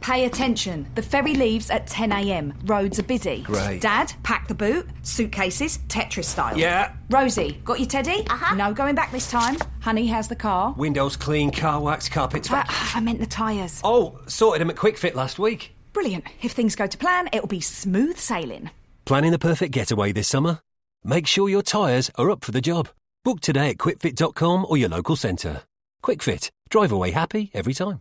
Pay attention. The ferry leaves at 10 a.m. Roads are busy. Great. Dad, pack the boot. Suitcases, Tetris style. Yeah. Rosie, got your teddy? Uh-huh. No going back this time. Honey, how's the car? Windows clean, car wax, carpets back. I meant the tyres. Oh, sorted them at Quick Fit last week. Brilliant. If things go to plan, it'll be smooth sailing. Planning the perfect getaway this summer? Make sure your tyres are up for the job. Book today at quickfit.com or your local centre. Quick Fit. Drive away happy every time.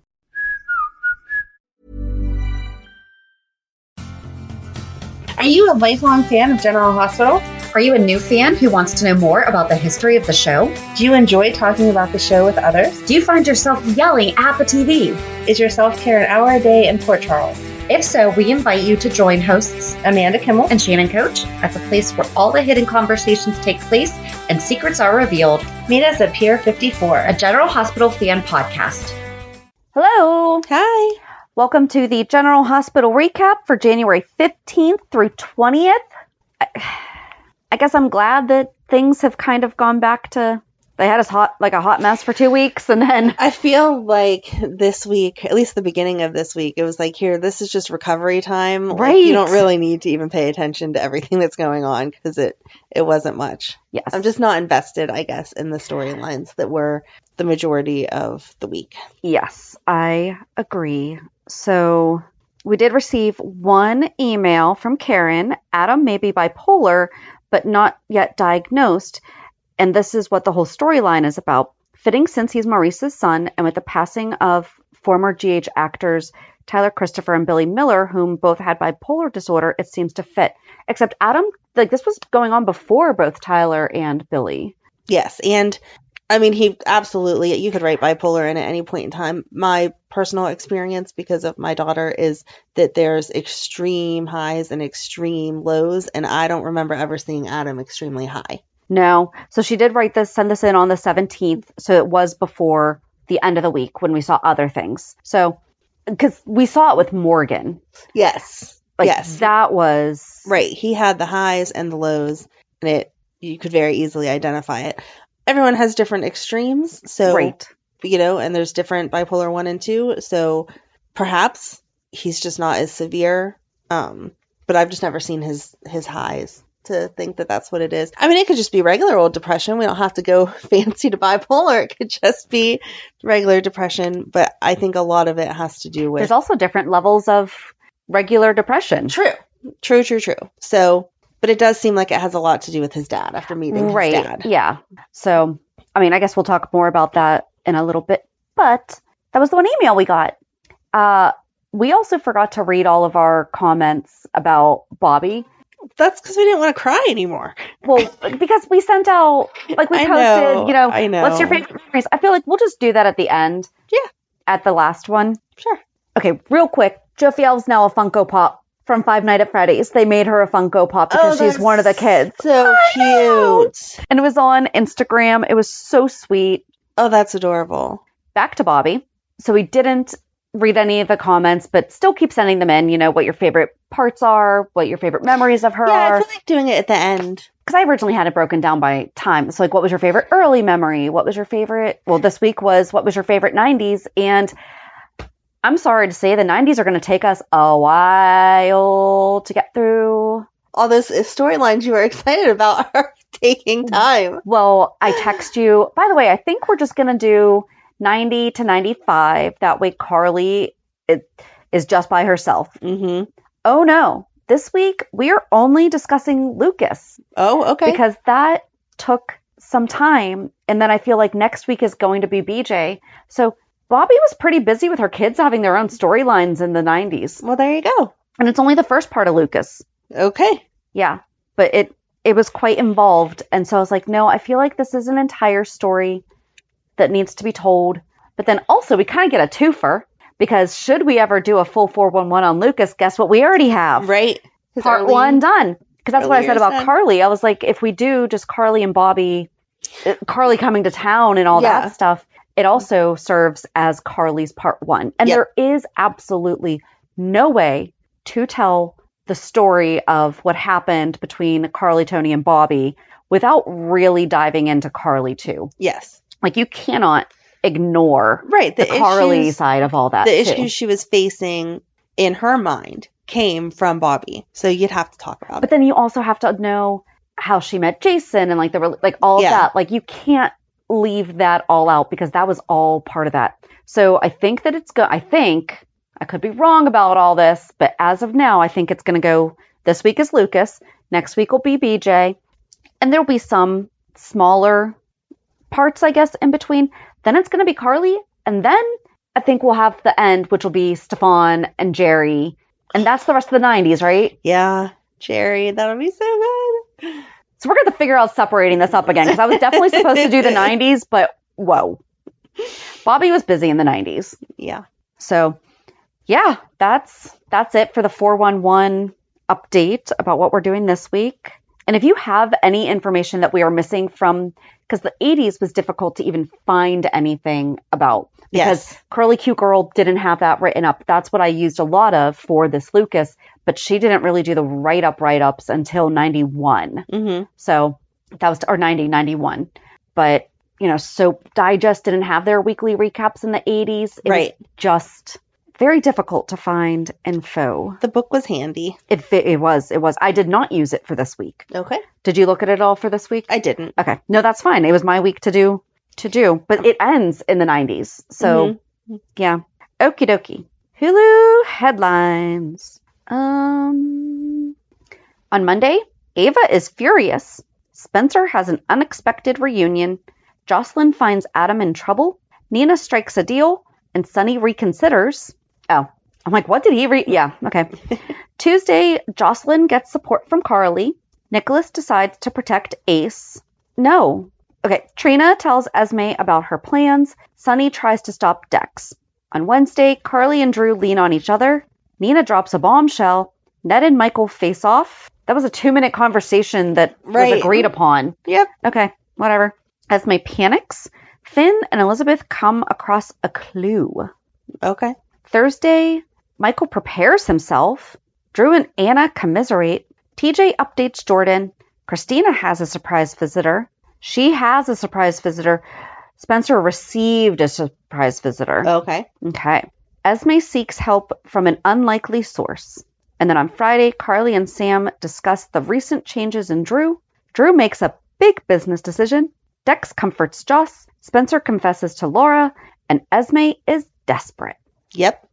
Are you a lifelong fan of General Hospital? Are you a new fan who wants to know more about the history of the show? Do you enjoy talking about the show with others? Do you find yourself yelling at the TV? Is your self-care an hour a day in Port Charles? If so, we invite you to join hosts Amanda Kimmel and Shannon Coach at the place where all the hidden conversations take place and secrets are revealed. Meet us at Pier 54, A General Hospital fan podcast. Hello. Hi. Welcome to the General Hospital recap for January 15th through 20th. I guess I'm glad that things have kind of gone back to, they had us a hot mess for 2 weeks, and then I feel like this week, at least the beginning of this week, it was like, here, this is just recovery time. Right. Like, you don't really need to even pay attention to everything that's going on because it wasn't much. Yes. I'm just not invested, I guess, in the storylines that were the majority of the week. Yes, I agree. So we did receive one email from Karen. Adam may be bipolar, but not yet diagnosed. And this is what the whole storyline is about. Fitting since he's Maurice's son, and with the passing of former GH actors Tyler Christopher and Billy Miller, whom both had bipolar disorder, it seems to fit. Except Adam, this was going on before both Tyler and Billy. Yes, and I mean, he absolutely, you could write bipolar in at any point in time. My personal experience, because of my daughter, is that there's extreme highs and extreme lows, and I don't remember ever seeing Adam extremely high. No. So she did send this in on the 17th. So it was before the end of the week when we saw other things. So, because we saw it with Morgan. Yes. Yes. That was... Right. He had the highs and the lows, and you could very easily identify it. Everyone has different extremes. So, right. And there's different bipolar 1 and 2. So perhaps he's just not as severe. But I've just never seen his highs to think that that's what it is. I mean, it could just be regular old depression. We don't have to go fancy to bipolar. It could just be regular depression. But I think a lot of it has to do with... There's also different levels of regular depression. True. So, but it does seem like it has a lot to do with his dad after meeting his dad. Yeah. So, I mean, I guess we'll talk more about that in a little bit. But that was the one email we got. We also forgot to read all of our comments about Bobby. That's because we didn't want to cry anymore. Well, because we sent out, we posted, I know. What's your favorite memories? I feel like we'll just do that at the end. Yeah. At the last one. Sure. Okay, real quick. Jophiel's now a Funko Pop from Five Nights at Freddy's. They made her a Funko Pop because she's one of the kids. So cute. And it was on Instagram. It was so sweet. Oh, that's adorable. Back to Bobby. So we didn't read any of the comments, but still keep sending them in, what your favorite parts are, what your favorite memories of her are. I feel like doing it at the end. Because I originally had it broken down by time. So what was your favorite early memory? What was your favorite? Well, this week was what was your favorite 90s? And I'm sorry to say the 90s are going to take us a while to get through. All those storylines you were excited about are taking time. Well, I text you. By the way, I think we're just going to do 90 to 95. That way Carly is just by herself. Mm-hmm. Oh, no. This week, we are only discussing Lucas. Oh, okay. Because that took some time. And then I feel like next week is going to be BJ. So Bobby was pretty busy with her kids having their own storylines in the 90s. Well, there you go. And it's only the first part of Lucas. Okay. Yeah. But it was quite involved. And so I was like, no, I feel like this is an entire story that needs to be told. But then also we kind of get a twofer. Because should we ever do a full 411 on Lucas, guess what we already have? Right. Part 1 done. Because that's what I said about Carly. I was like, if we do just Carly and Bobby, Carly coming to town and all that stuff, it also serves as Carly's part 1. And there is absolutely no way to tell the story of what happened between Carly, Tony, and Bobby without really diving into Carly too. Yes. Like you cannot ignore the Carly issues, side of all that. The issues she was facing in her mind, came from Bobby. So you'd have to talk about But it. then you also have to know how she met Jason and like all of that. Like you can't leave that all out because that was all part of that. So I think that it's good. I could be wrong about all this, but as of now, I think it's going to go. This week is Lucas. Next week will be BJ. And there'll be some smaller parts, I guess, in between. Then it's going to be Carly. And then I think we'll have the end, which will be Stefan and Jerry. And that's the rest of the 90s, right? Yeah. Jerry, that'll be so good. So we're going to figure out separating this up again because I was definitely supposed to do the 90s, but whoa. Bobby was busy in the 90s. Yeah. So, yeah, that's it for the 411 update about what we're doing this week. And if you have any information that we are missing from, because the 80s was difficult to even find anything about. Because Curly Cute Girl didn't have that written up. That's what I used a lot of for this Lucas, but she didn't really do the write-ups until 91. Mm-hmm. So that was, or 90, 91. But, Soap Digest didn't have their weekly recaps in the 80s. It was just very difficult to find info. The book was handy. It was. I did not use it for this week. Okay. Did you look at it all for this week? I didn't. Okay. No, that's fine. It was my week to do. But it ends in the 90s. So, yeah. Okie dokie. Hulu headlines. On Monday, Ava is furious. Spencer has an unexpected reunion. Jocelyn finds Adam in trouble. Nina strikes a deal. And Sonny reconsiders. Oh, I'm like, what did he Yeah, okay. Tuesday, Jocelyn gets support from Carly. Nikolas decides to protect Ace. No. Okay, Trina tells Esme about her plans. Sonny tries to stop Dex. On Wednesday, Carly and Drew lean on each other. Nina drops a bombshell. Ned and Michael face off. That was a 2-minute conversation that was agreed upon. Yep. Okay, whatever. Esme panics. Finn and Elizabeth come across a clue. Okay. Thursday, Michael prepares himself. Drew and Anna commiserate. TJ updates Jordan. Kristina has a surprise visitor. She has a surprise visitor. Spencer received a surprise visitor. Okay. Okay. Esme seeks help from an unlikely source. And then on Friday, Carly and Sam discuss the recent changes in Drew. Drew makes a big business decision. Dex comforts Joss. Spencer confesses to Laura. And Esme is desperate. Yep.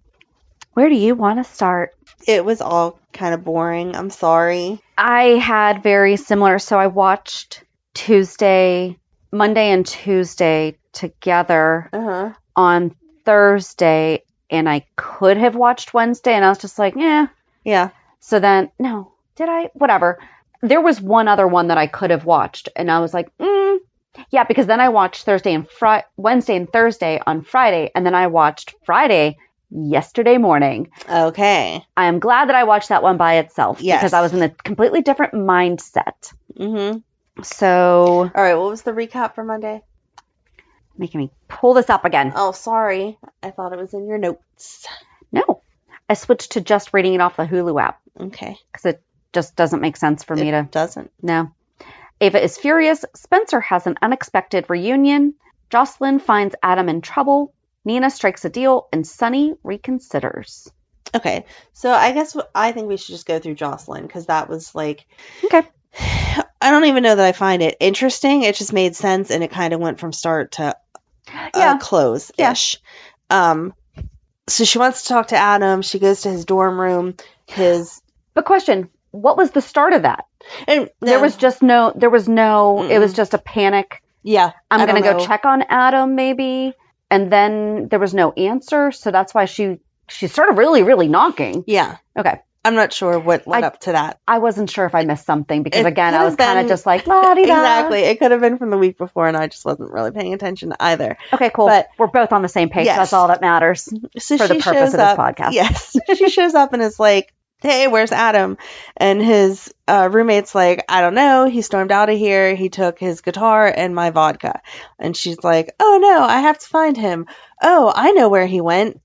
Where do you want to start? It was all kind of boring. I'm sorry. I had very similar. So I watched Monday and Tuesday together on Thursday, and I could have watched Wednesday, and I was just like, yeah. So then, no, did I? Whatever. There was one other one that I could have watched, and I was like, yeah, because then I watched Wednesday and Thursday on Friday, and then I watched Friday yesterday morning. Okay. I am glad that I watched that one by itself because I was in a completely different mindset. Mm-hmm. So, all right, what was the recap for Monday? Making me pull this up again. Oh, sorry. I thought it was in your notes. No. I switched to just reading it off the Hulu app. Okay. Because it just doesn't make sense for me to. It doesn't. No. Ava is furious. Spencer has an unexpected reunion. Jocelyn finds Adam in trouble. Nina strikes a deal. And Sonny reconsiders. Okay. So I think we should just go through Jocelyn because that was like. Okay. I don't even know that I find it interesting. It just made sense, and it kind of went from start to close-ish. Yeah. So she wants to talk to Adam. She goes to his dorm room. But question, what was the start of that? And there was no, it was just a panic. Yeah. I'm going to go check on Adam maybe. And then there was no answer. So that's why she started really, really knocking. Yeah. Okay. I'm not sure what led up to that. I wasn't sure if I missed something because, again, I was kind of just like, la-di-da. Exactly. It could have been from the week before, and I just wasn't really paying attention either. Okay, cool. But we're both on the same page. Yes. That's all that matters for the purpose of this podcast. Yes. She shows up and is like, hey, where's Adam? And his roommate's like, I don't know. He stormed out of here. He took his guitar and my vodka. And she's like, oh, no, I have to find him. Oh, I know where he went.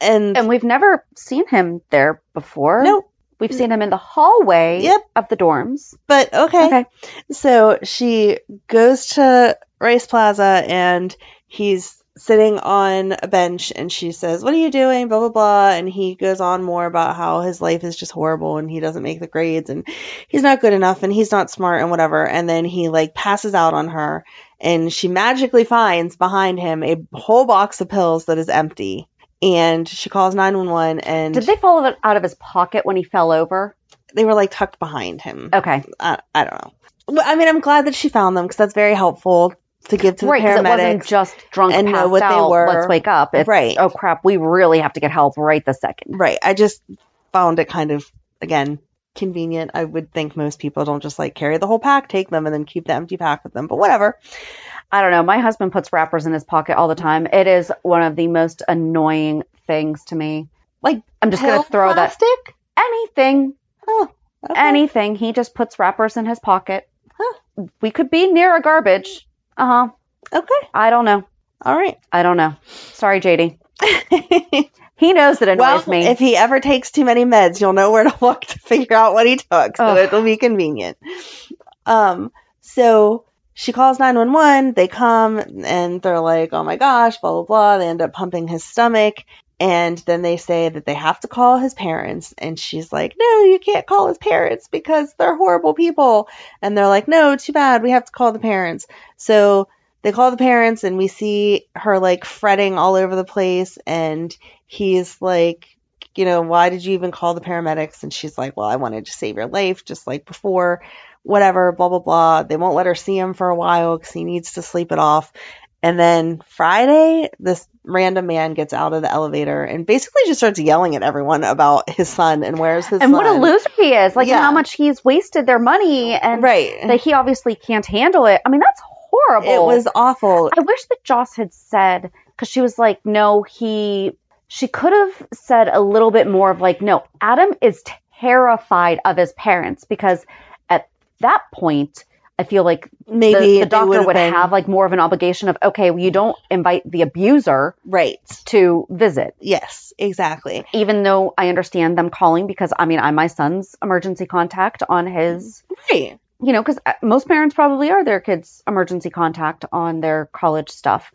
And we've never seen him there before. Nope. We've seen him in the hallway of the dorms. But okay. So she goes to Rice Plaza and he's sitting on a bench, and she says, what are you doing, blah blah blah, and he goes on more about how his life is just horrible and he doesn't make the grades and he's not good enough and he's not smart and whatever. And then he like passes out on her, and she magically finds behind him a whole box of pills that is empty, and she calls 911. And did they fall out of his pocket when he fell over? They were like tucked behind him. Okay. I don't know. I mean, I'm glad that she found them, because that's very helpful to give to the paramedics. It wasn't just drunk and passed know what out, they were. let's wake up. It's, right. Oh crap, we really have to get help right this second. Right. I just found it kind of, again, convenient. I would think most people don't just like carry the whole pack, take them, and then keep the empty pack with them, but whatever. I don't know. My husband puts wrappers in his pocket all the time. It is one of the most annoying things to me. Like, I'm just going to throw plastic? Anything. Oh, okay. Anything. He just puts wrappers in his pocket. Huh. We could be near a garbage. Okay. I don't know. All right. I don't know. Sorry, JD. He knows it annoys me. If he ever takes too many meds, you'll know where to look to figure out what he took. So it'll be convenient. So she calls 911. They come and they're like, oh my gosh, blah, blah, blah. They end up pumping his stomach. And then they say that they have to call his parents. And she's like, no, you can't call his parents because they're horrible people. And they're like, no, too bad. We have to call the parents. So they call the parents, and we see her like fretting all over the place. And he's like, you know, why did you even call the paramedics? And she's like, well, I wanted to save your life just like before, whatever, blah, blah, blah. They won't let her see him for a while because he needs to sleep it off. And then Friday, this random man gets out of the elevator and basically just starts yelling at everyone about his son and where's his son. And what a loser he is. Like, how much he's wasted their money, and that he obviously can't handle it. I mean, that's horrible. It was awful. I wish that Joss had said, because she was like, no, she could have said a little bit more of like, no, Adam is terrified of his parents, because at that point, I feel like maybe the doctor would have like more of an obligation of, okay, well, you don't invite the abuser to visit. Yes, exactly. Even though I understand them calling, because I mean, I'm my son's emergency contact on his, you know, because most parents probably are their kids' emergency contact on their college stuff.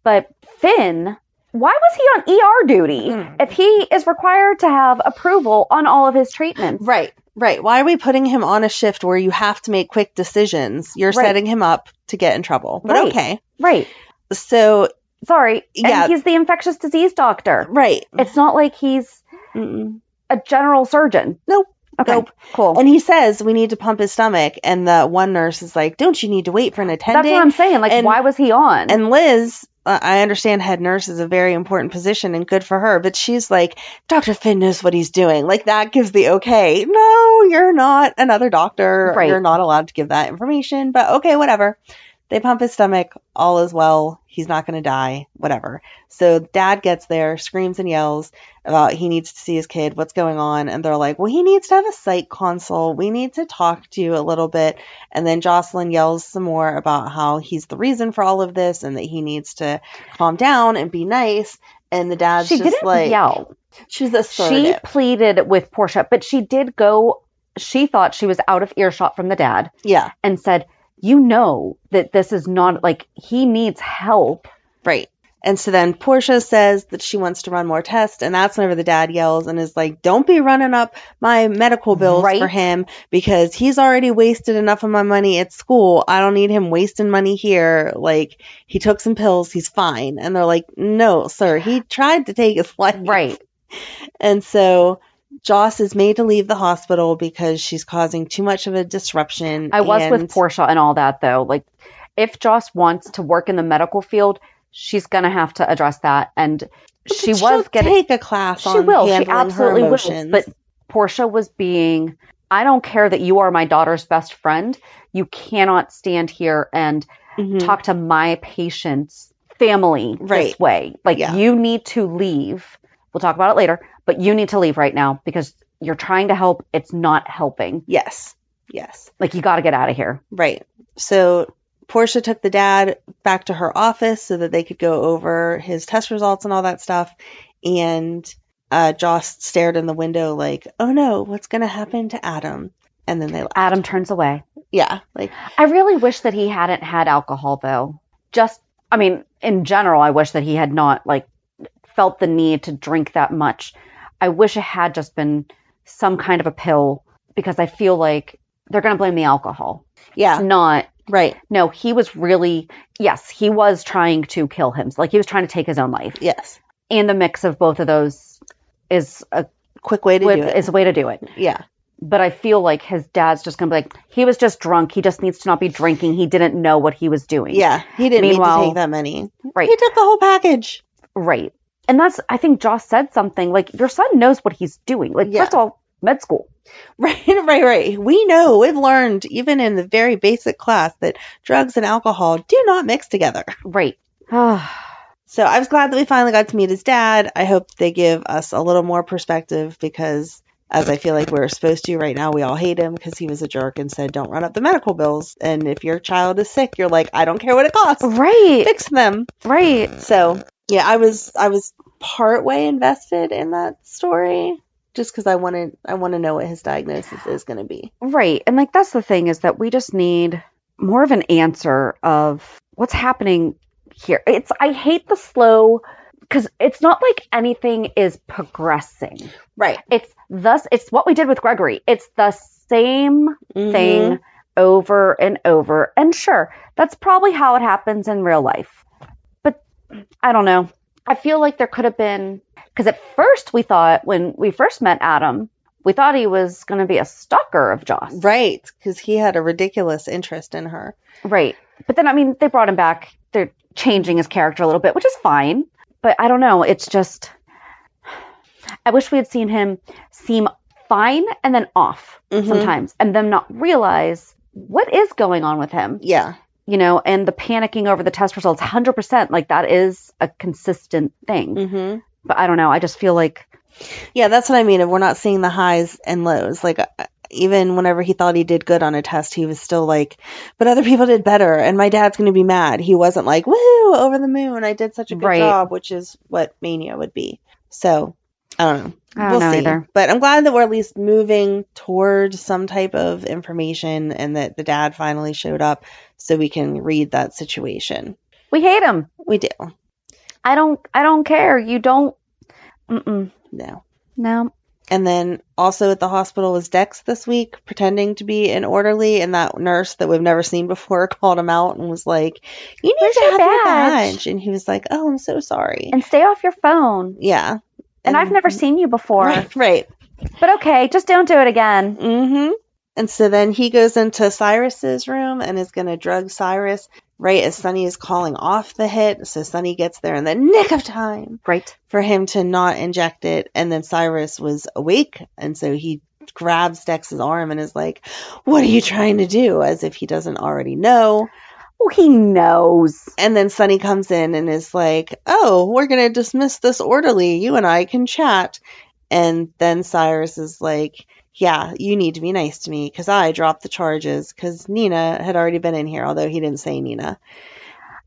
But Finn, why was he on ER duty if he is required to have approval on all of his treatments? Right. Why are we putting him on a shift where you have to make quick decisions? You're setting him up to get in trouble. But okay. Right. So. Sorry. Yeah. And he's the infectious disease doctor. Right. It's not like he's a general surgeon. Nope. Okay. Nope. Cool. And he says we need to pump his stomach. And the one nurse is like, don't you need to wait for an attending? That's what I'm saying. Like, why was he on? And Liz, I understand head nurse is a very important position and good for her, but she's like, Dr. Finn knows what he's doing. Like, that gives the okay. No, you're not another doctor. Right. You're not allowed to give that information, but okay, whatever. They pump his stomach. All is well. He's not going to die. Whatever. So dad gets there, screams and yells about he needs to see his kid. What's going on? And they're like, well, he needs to have a psych consult. We need to talk to you a little bit. And then Jocelyn yells some more about how he's the reason for all of this and that he needs to calm down and be nice. And the dad's just didn't like, yell. She's assertive. She pleaded with Portia, but she did go, she thought she was out of earshot from the dad. Yeah. And said, you know that this is not, like, he needs help. Right. And so then Portia says that she wants to run more tests, and that's whenever the dad yells and is like, don't be running up my medical bills for him, because he's already wasted enough of my money at school. I don't need him wasting money here. Like, he took some pills, he's fine. And they're like, no, sir, he tried to take his life. Right. And so Joss is made to leave the hospital because she's causing too much of a disruption. I was with Portia and all that, though. Like, if Joss wants to work in the medical field, she's going to have to address that. And she was getting take a class on handling she absolutely her emotions. will. But Portia was being, I don't care that you are my daughter's best friend. You cannot stand here and talk to my patient's family this way. Like, you need to leave. We'll talk about it later, but you need to leave right now because you're trying to help. It's not helping. Yes. Like, you got to get out of here. Right. So Portia took the dad back to her office so that they could go over his test results and all that stuff. And Joss stared in the window like, oh no, what's going to happen to Adam? And then they left. Adam turns away. Yeah. Like, I really wish that he hadn't had alcohol, though. Just I mean, in general, I wish that he had not like felt the need to drink that much. I wish it had just been some kind of a pill, because I feel like they're going to blame the alcohol. Yeah. Not Right. No, he was really, yes, he was trying to kill him. Like, he was trying to take his own life. Yes. And the mix of both of those is a quick way to do it. Is a way to do it. Yeah. But I feel like his dad's just going to be like, he was just drunk. He just needs to not be drinking. He didn't know what he was doing. Yeah. He didn't need to Meanwhile, take that many. Right. He took the whole package. Right. And that's, I think Joss said something like, your son knows what he's doing. Like, Yeah. first of all, med school. Right. We know, we've learned, even in the very basic class, that drugs and alcohol do not mix together. Right. So I was glad that we finally got to meet his dad. I hope they give us a little more perspective, because as I feel like we're supposed to right now, we all hate him because he was a jerk and said, don't run up the medical bills. And if your child is sick, you're like, I don't care what it costs. Right. Fix them. Right. So yeah, I was part way invested in that story, just because I want to know what his diagnosis is going to be. Right. And like, that's the thing, is that we just need more of an answer of what's happening here. I hate the slow, because it's not like anything is progressing. Right. It's what we did with Gregory. It's the same thing over and over. And sure, that's probably how it happens in real life. But I don't know. I feel like there could have been, because at first we thought, when we first met Adam, we thought he was going to be a stalker of Joss. Right. Because he had a ridiculous interest in her. Right. But then, I mean, they brought him back. They're changing his character a little bit, which is fine. But I don't know. It's just, I wish we had seen him seem fine and then off sometimes, and then not realize what is going on with him. Yeah. You know, and the panicking over the test results, 100%, like, that is a consistent thing. But I don't know. I just feel like. Yeah, that's what I mean. If we're not seeing the highs and lows, like, even whenever he thought he did good on a test, he was still like, but other people did better and my dad's going to be mad. He wasn't like, woohoo, over the moon, I did such a good job, which is what mania would be. So I don't know. We'll see. Either. But I'm glad that we're at least moving towards some type of information, and that the dad finally showed up so we can read that situation. We hate him. We do. I don't care. You don't. No. And then also at the hospital was Dex this week, pretending to be an orderly, and that nurse that we've never seen before called him out and was like, you need to have your badge. And he was like, oh, I'm so sorry. And stay off your phone. Yeah. And I've never seen you before. Right. But okay, just don't do it again. And so then he goes into Cyrus's room and is going to drug Cyrus right as Sonny is calling off the hit. So Sonny gets there in the nick of time. Right. For him to not inject it. And then Cyrus was awake. And so he grabs Dex's arm and is like, what are you trying to do? As if he doesn't already know. Well, he knows. And then Sonny comes in and is like, oh, we're going to dismiss this orderly. You and I can chat. And then Cyrus is like, yeah, you need to be nice to me because I dropped the charges because Nina had already been in here, although he didn't say Nina.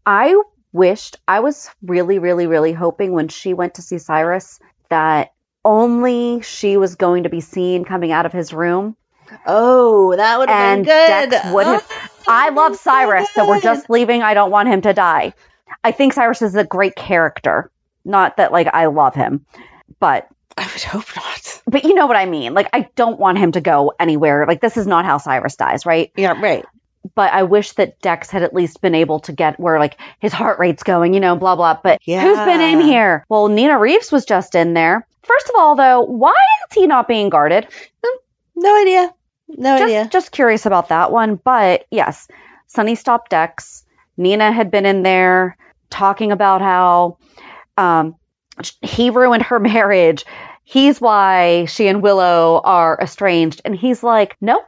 I was really, really, really hoping when she went to see Cyrus that only she was going to be seen coming out of his room. Oh, that would have been good. Dex would have. I love Cyrus, so we're just leaving. I don't want him to die. I think Cyrus is a great character. Not that, like, I love him, but I would hope not. But you know what I mean. Like, I don't want him to go anywhere. Like, this is not how Cyrus dies, right? Yeah, right. But I wish that Dex had at least been able to get where, like, his heart rate's going, you know, blah, blah. But who's been in here? Well, Nina Reeves was just in there. First of all, though, why is he not being guarded? No idea. No idea. Just curious about that one. But yes, Sonny stopped Dex. Nina had been in there talking about how he ruined her marriage. He's why she and Willow are estranged. And he's like, nope.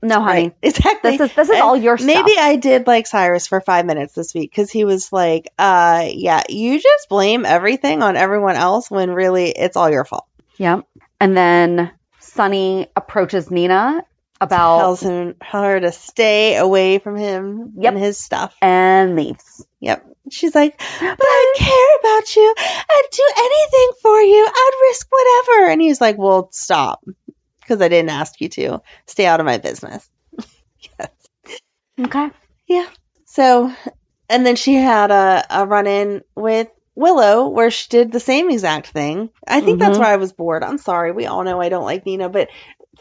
No, honey. Right. Exactly. This is all your stuff. Maybe I did like Cyrus for 5 minutes this week because he was like, yeah, you just blame everything on everyone else when really it's all your fault. Yep. And then Sonny approaches Nina about tells her to stay away from him and his stuff. And leaves. Yep. She's like, but I care about you. I'd do anything for you. I'd risk whatever. And he's like, well, stop. Because I didn't ask you to. Stay out of my business. Yes. Okay. Yeah. So And then she had a run-in with Willow where she did the same exact thing. I think that's where I was bored. I'm sorry. We all know I don't like Nina, but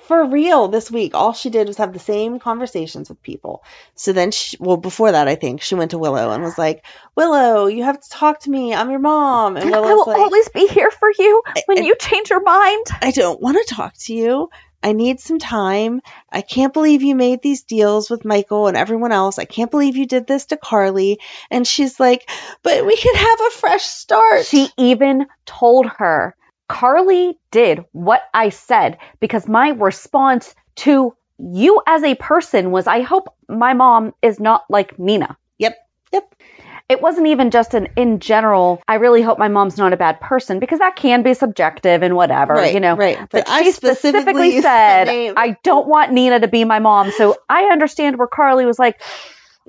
for real this week, all she did was have the same conversations with people. So then before that, I think she went to Willow and was like, Willow, you have to talk to me. I'm your mom. And Willow's I will always be here for you when you change your mind. I don't want to talk to you. I need some time. I can't believe you made these deals with Michael and everyone else. I can't believe you did this to Carly. And she's like, but we could have a fresh start. She even told her, Carly did what I said, because my response to you as a person was, I hope my mom is not like Nina. Yep. It wasn't even just in general, I really hope my mom's not a bad person, because that can be subjective and whatever, Right. But she specifically said, I don't want Nina to be my mom. So I understand where Carly was like,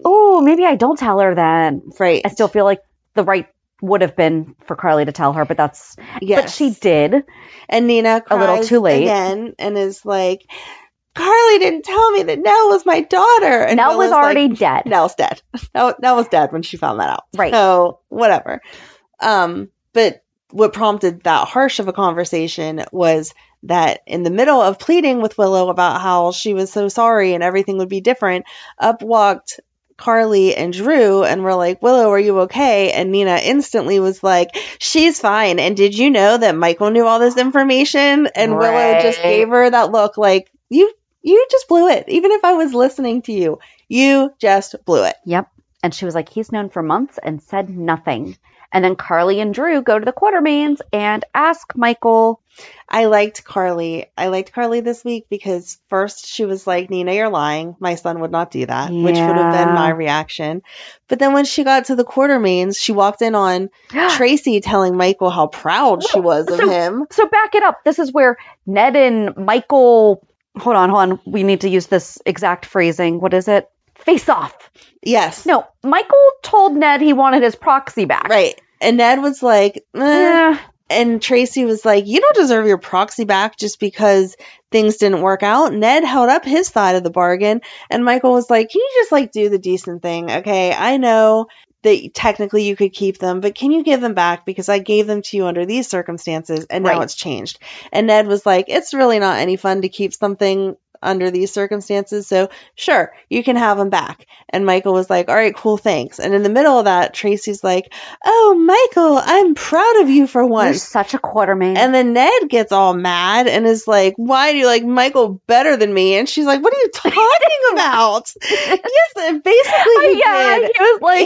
oh, maybe I don't tell her then. Right. I still feel like the right would have been for Carly to tell her, but but she did. And Nina cries a little too late again and is like, Carly didn't tell me that Nell was my daughter. And Nell was already dead. Nell's dead. Nell was dead when she found that out. Right. So whatever. But what prompted that harsh of a conversation was that in the middle of pleading with Willow about how she was so sorry and everything would be different, up walked Carly and Drew and were like, Willow, are you okay? And Nina instantly was like, she's fine. And did you know that Michael knew all this information? And Willow just gave her that look like, you just blew it. Even if I was listening to you, you just blew it. Yep. And she was like, he's known for months and said nothing. And then Carly and Drew go to the Quartermains and ask Michael. I liked Carly this week because first she was like, Nina, you're lying. My son would not do that, which would have been my reaction. But then when she got to the Quartermains, she walked in on Tracy telling Michael how proud she was of him. So back it up. This is where Ned and Michael, hold on. We need to use this exact phrasing. What is it? Face off. Yes. No, Michael told Ned he wanted his proxy back. Right. And Ned was like, And Tracy was like, you don't deserve your proxy back just because things didn't work out. Ned held up his side of the bargain. And Michael was like, can you just do the decent thing? Okay, I know that technically you could keep them, but can you give them back? Because I gave them to you under these circumstances and now it's changed. And Ned was like, it's really not any fun to keep something under these circumstances. So sure, you can have them back. And Michael was like, all right, cool, thanks. And in the middle of that, Tracy's like, oh, Michael, I'm proud of you for once. You're such a Quartermain. And then Ned gets all mad and is like, why do you like Michael better than me? And she's like, what are you talking about? Yes, basically he did.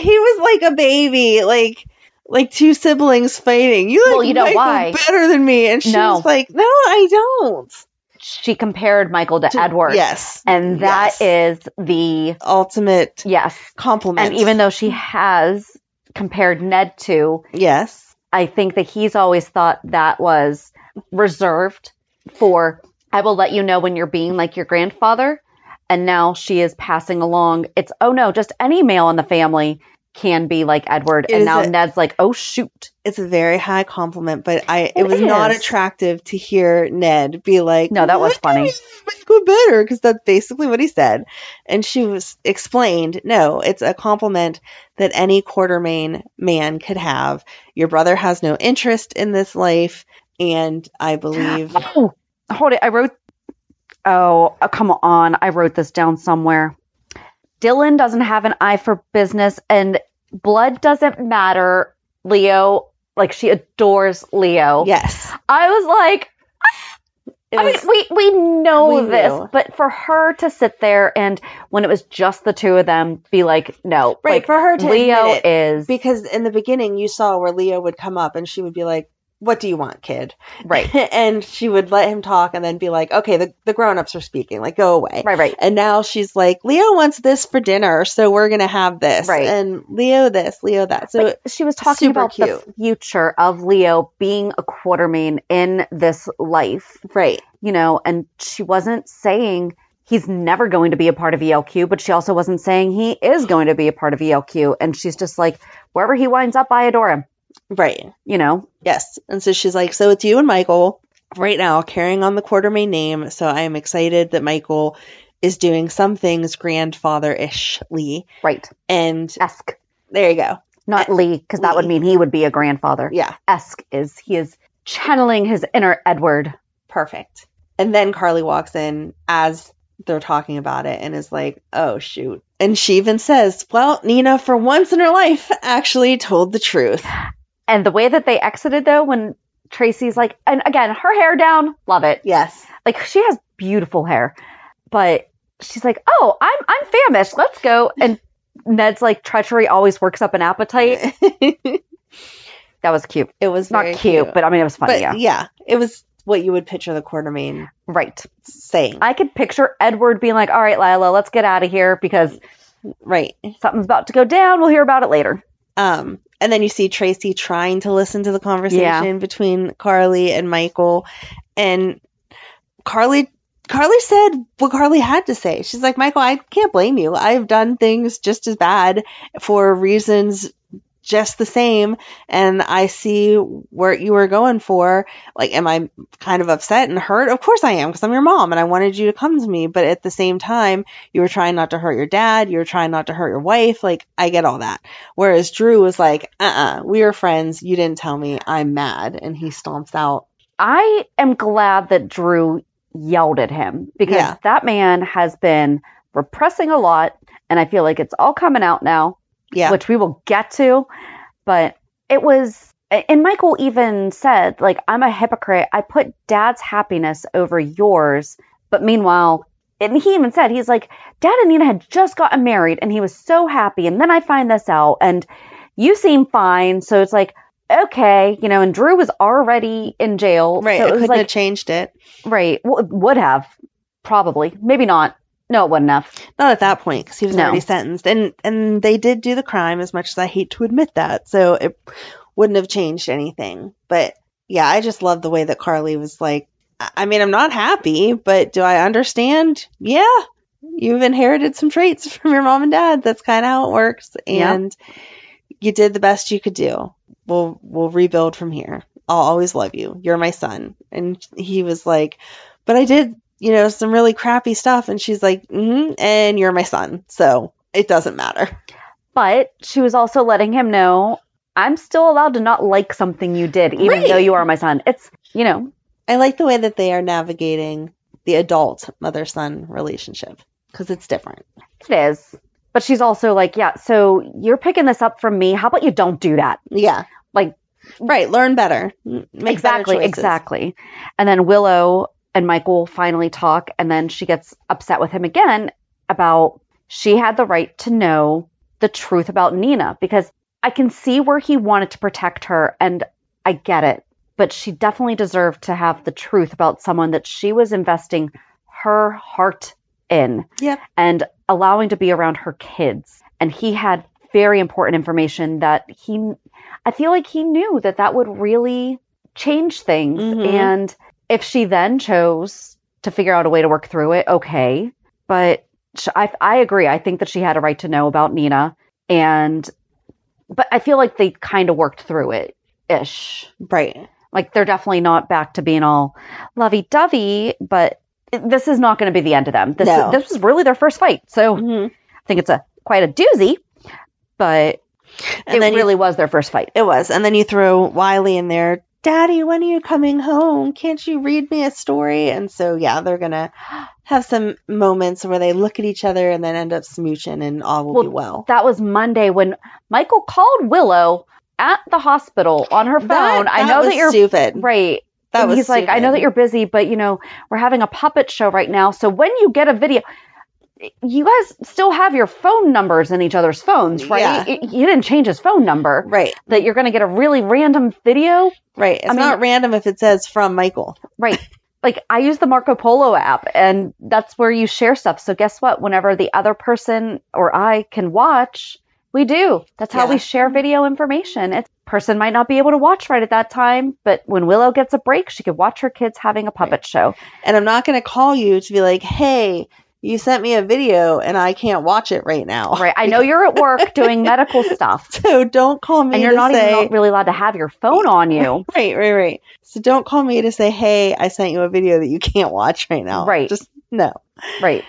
He was like a baby, like two siblings fighting. You like Michael why? Better than me. And she was like, no, I don't. She compared Michael to Edward. Yes. And that is the ultimate compliment. And even though she has compared Ned to, I think that he's always thought that was reserved for, I will let you know when you're being like your grandfather. And now she is passing along. It's, oh no, just any male in the family can be like Edward. And now Ned's like, oh shoot. It's a very high compliment, but it was not attractive to hear Ned be like, no, that was funny. Go better, because that's basically what he said. And she was explained, no, it's a compliment that any Quartermain man could have. Your brother has no interest in this life, and I believe. Oh, hold it. I wrote. Oh, come on. I wrote this down somewhere. Dylan doesn't have an eye for business, and blood doesn't matter. Leo, she adores Leo. Yes. I was like, we know this, but for her to sit there and when it was just the two of them, be like, no. Right, for her to Leo admit it, is. Because in the beginning, you saw where Leo would come up and she would be like, what do you want, kid? Right. And she would let him talk and then be like, okay, the grown-ups are speaking, go away. Right. And now she's like, Leo wants this for dinner, so we're going to have this. Right. And Leo this, Leo that. So she was talking about the future of Leo being a Quartermain in this life. Right. And she wasn't saying he's never going to be a part of ELQ, but she also wasn't saying he is going to be a part of ELQ. And she's just like, wherever he winds up, I adore him. Right. Yes. And so she's like, so it's you and Michael right now carrying on the Quartermain name. So I am excited that Michael is doing some things grandfather-ishly. Right. And esque. There you go. Not Lee, because that would mean he would be a grandfather. Yeah. He is channeling his inner Edward. Perfect. And then Carly walks in as they're talking about it and is like, oh, shoot. And she even says, well, Nina, for once in her life, actually told the truth. And the way that they exited, though, when Tracy's like, and again, her hair down, love it. Yes. Like, she has beautiful hair. But she's like, oh, I'm famished. Let's go. And Ned's like, treachery always works up an appetite. That was cute. It was not cute, but I mean, it was funny. But yeah, it was what you would picture the Quartermain saying. I could picture Edward being like, all right, Lila, let's get out of here because something's about to go down. We'll hear about it later. And then you see Tracy trying to listen to the conversation between Carly and Michael. And Carly said what Carly had to say. She's like, Michael, I can't blame you. I've done things just as bad for reasons just the same, and I see where you were going for. Like, am I kind of upset and hurt? Of course I am, because I'm your mom and I wanted you to come to me, but at the same time, you were trying not to hurt your dad, you were trying not to hurt your wife. Like, I get all that. Whereas Drew was like, we were friends, you didn't tell me, I'm mad, and he stomps out. I am glad that Drew yelled at him, because that man has been repressing a lot, and I feel like it's all coming out now. Yeah. Which we will get to, but it was, and Michael even said, like, I'm a hypocrite. I put Dad's happiness over yours. But meanwhile, and he even said, he's like, Dad and Nina had just gotten married and he was so happy. And then I find this out and you seem fine. So it's like, okay, and Drew was already in jail. Right. So it couldn't have changed it. Right. Well, it would have, probably. Maybe not. No, it wouldn't have. Not at that point, because he was already sentenced. And they did do the crime, as much as I hate to admit that. So it wouldn't have changed anything. But yeah, I just love the way that Carly was like, I mean, I'm not happy, but do I understand? Yeah, you've inherited some traits from your mom and dad. That's kind of how it works. And you did the best you could do. We'll rebuild from here. I'll always love you. You're my son. And he was like, but I did some really crappy stuff. And she's like, and you're my son. So it doesn't matter. But she was also letting him know, I'm still allowed to not like something you did, even though you are my son. It's, I like the way that they are navigating the adult mother-son relationship, because it's different. It is. But she's also like, yeah, so you're picking this up from me. How about you don't do that? Yeah. Like, right. Learn better. Make better choices. Exactly. And then Willow and Michael finally talk, and then she gets upset with him again about she had the right to know the truth about Nina, because I can see where he wanted to protect her, and I get it, but she definitely deserved to have the truth about someone that she was investing her heart in and allowing to be around her kids. And he had very important information that I feel like he knew that would really change things. And if she then chose to figure out a way to work through it, okay. But I agree. I think that she had a right to know about Nina. But I feel like they kind of worked through it-ish. Right. Like, they're definitely not back to being all lovey-dovey, but this is not going to be the end of them. This was really their first fight. So I think it's quite a doozy, but it really was their first fight. It was. And then you throw Wiley in there. Daddy, when are you coming home? Can't you read me a story? And so, they're going to have some moments where they look at each other and then end up smooching, and all will be well. That was Monday when Michael called Willow at the hospital on her phone. I know that you're stupid. Right. He's like, I know that you're busy, but we're having a puppet show right now. So when you get a video, you guys still have your phone numbers in each other's phones, right? Yeah. You didn't change his phone number. Right. That you're going to get a really random video. Right. It's not random if it says from Michael. Right. Like, I use the Marco Polo app, and that's where you share stuff. So guess what? Whenever the other person or I can watch, we do. That's how we share video information. A person might not be able to watch right at that time, but when Willow gets a break, she could watch her kids having a puppet show. And I'm not going to call you to be like, hey, you sent me a video and I can't watch it right now. Right. I know you're at work doing medical stuff. So don't call me. And you're not even really allowed to have your phone on you. Right. So don't call me to say, hey, I sent you a video that you can't watch right now. Right. Just no. Right.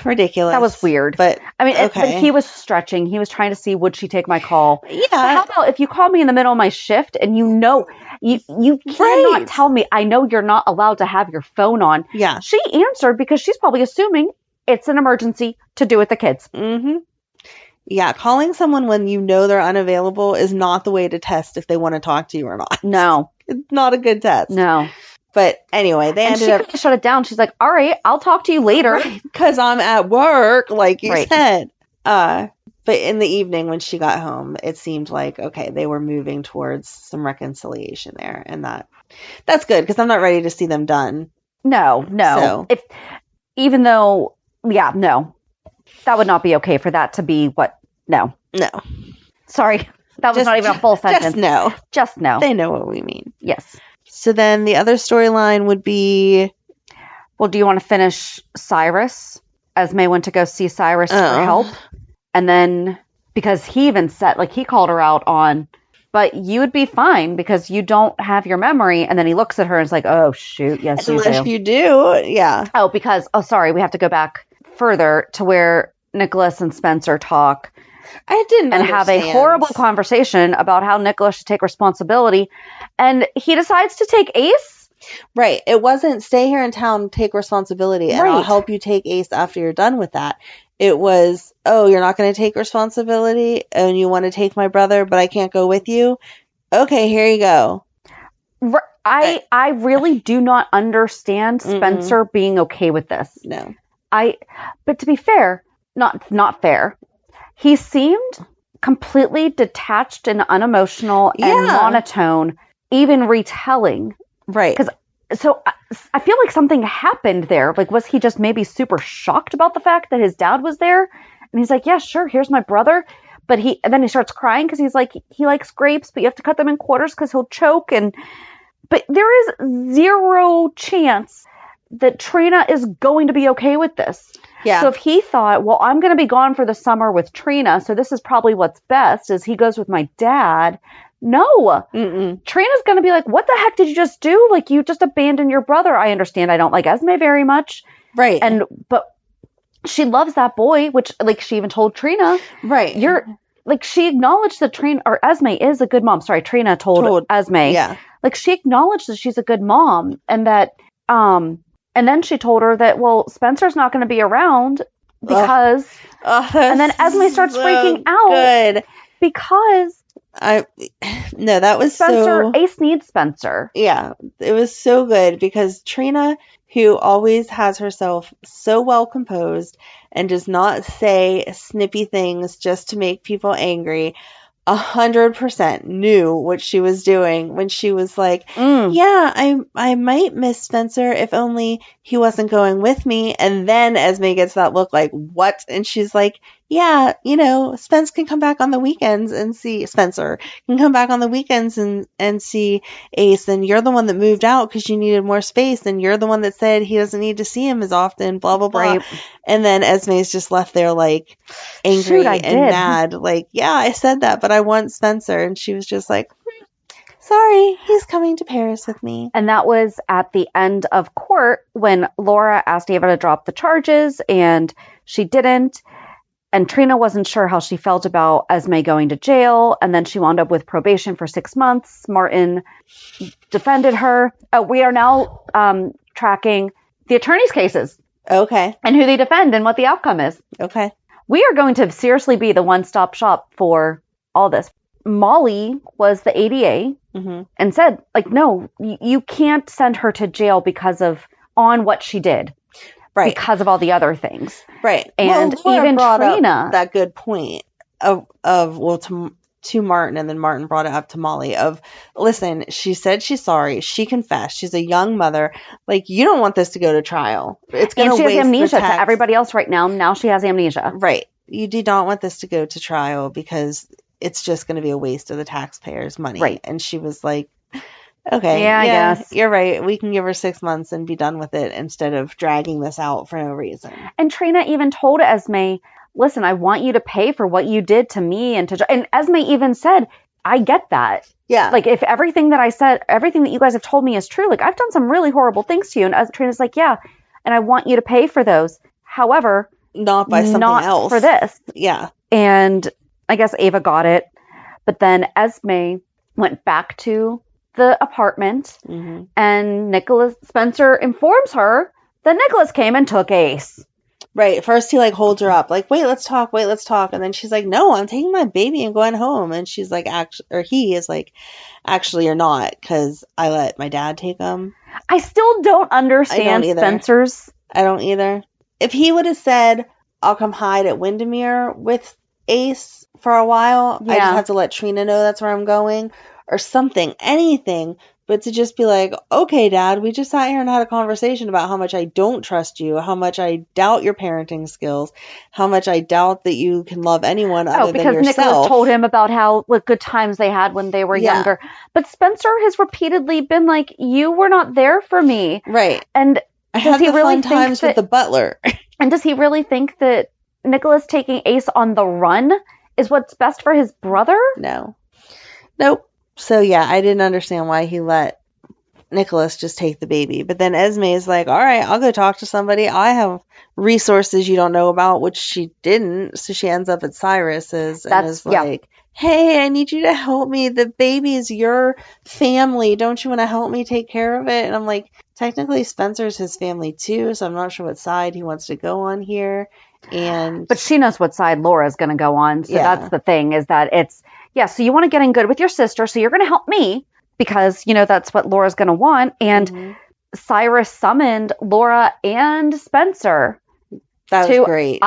Ridiculous. That was weird. But I mean, okay. but he was stretching. He was trying to see, would she take my call? Yeah. But how about if you call me in the middle of my shift and you cannot tell me, I know you're not allowed to have your phone on. Yeah. She answered because she's probably assuming it's an emergency to do with the kids. Mm-hmm. Yeah, calling someone when you know they're unavailable is not the way to test if they want to talk to you or not. No. It's not a good test. No. But anyway, they ended up... She shut it down. She's like, all right, I'll talk to you later. Because I'm at work, like you Right. said. But in the evening when she got home, it seemed like, okay, they were moving towards some reconciliation there. And that's good because I'm not ready to see them done. No. So. Even though, no. That would not be okay for that to be what? No. Sorry. That was not even a full sentence. Just no. They know what we mean. Yes. So then the other storyline would be... Well, do you want to finish Cyrus? Esme went to go see Cyrus for help. And then, because he even said, like, he called her out on, but you would be fine because you don't have your memory. And then he looks at her and is like, oh, shoot. Yes, you do. Unless you do. Yeah. Oh, because, sorry. We have to go back further to where Nikolas and Spencer talk. I didn't and have a horrible conversation about how Nikolas should take responsibility. And he decides to take Ace. Right. It wasn't stay here in town, take responsibility, and I'll help you take Ace after you're done with that. It was, you're not going to take responsibility and you want to take my brother, but I can't go with you? Okay, here you go. I really do not understand Spencer being okay with this. No. But to be fair, not fair. He seemed completely detached and unemotional and monotone, even retelling. Right. So I feel like something happened there. Like, was he just maybe super shocked about the fact that his dad was there? And he's like, yeah, sure, here's my brother. But then he starts crying because he's like, he likes grapes, but you have to cut them in quarters because he'll choke. But there is zero chance that Trina is going to be okay with this. Yeah. So if he thought, well, I'm going to be gone for the summer with Trina, so this is probably what's best, is he goes with my dad. No. Trina's going to be like, what the heck did you just do? Like, you just abandoned your brother. I understand I don't like Esme very much. Right. But she loves that boy, which, like, she even told Trina. Right. She acknowledged that Esme is a good mom. Sorry, Trina told Esme. Yeah. Like, she acknowledged that she's a good mom and that, and then she told her that, well, Spencer's not going to be around because, and then Esme starts freaking out. Good. Because that was Spencer, Ace needs Spencer. Yeah, it was so good because Trina, who always has herself so well composed and does not say snippy things just to make people angry, 100% knew what she was doing when she was like, yeah, I might miss Spencer if only he wasn't going with me. And then Esme gets that look like, what? And she's like, yeah, Spence can come back on the weekends and see Spencer can come back on the weekends and see Ace. And you're the one that moved out because you needed more space. And you're the one that said he doesn't need to see him as often, blah, blah, blah. Right. And then Esme's just left there like angry and mad. Like, yeah, I said that, but I want Spencer. And she was just like, sorry, he's coming to Paris with me. And that was at the end of court when Laura asked Ava to drop the charges and she didn't. And Trina wasn't sure how she felt about Esme going to jail. And then she wound up with probation for 6 months. Martin defended her. We are now tracking the attorney's cases. Okay. And who they defend and what the outcome is. Okay. We are going to seriously be the one-stop shop for all this. Molly was the ADA and said, like, no, you can't send her to jail on what she did. Right. Because of all the other things. Right. And even Trina. That good point to Martin, and then Martin brought it up to Molly of, listen, she said she's sorry. She confessed. She's a young mother. Like, you don't want this to go to trial. It's going to waste. And she has amnesia to everybody else right now. Now she has amnesia. Right. You do not want this to go to trial because it's just going to be a waste of the taxpayers' money. Right. And she was like, okay, yeah, I guess. You're right. We can give her 6 months and be done with it instead of dragging this out for no reason. And Trina even told Esme, listen, I want you to pay for what you did to me. And Esme even said, I get that. Yeah. Like, if everything that I said, everything that you guys have told me is true, like, I've done some really horrible things to you. And Trina's like, yeah, and I want you to pay for those. However, not by something not else. for this. Yeah. And I guess Ava got it. But then Esme went back to the apartment, and Nikolas Spencer informs her that Nikolas came and took Ace. Right. First, he like holds her up, like, wait, let's talk. And then she's like, no, I'm taking my baby and going home. And she's like, he is like, actually, you're not, because I let my dad take him. I still don't understand Spencer's. I don't either. If he would have said, I'll come hide at Windermere with Ace for a while, I just have to let Trina know that's where I'm going, or something, anything. But to just be like, okay, Dad, we just sat here and had a conversation about how much I don't trust you, how much I doubt your parenting skills, how much I doubt that you can love anyone other than yourself. Because Nikolas told him about what good times they had when they were younger. But Spencer has repeatedly been like, you were not there for me. Right. And I had the fun times with the butler. And does he really think that Nikolas taking Ace on the run is what's best for his brother? No. Nope. So, yeah, I didn't understand why he let Nikolas just take the baby. But then Esme is like, all right, I'll go talk to somebody. I have resources you don't know about, which she didn't. So she ends up at Cyrus's and is like, hey, I need you to help me. The baby is your family. Don't you want to help me take care of it? And I'm like, technically Spencer's his family too, so I'm not sure what side he wants to go on here. But she knows what side Laura's going to go on. So that's the thing, is that it's, so you want to get in good with your sister, so you're going to help me because, that's what Laura's going to want. And Cyrus summoned Laura and Spencer. That was great.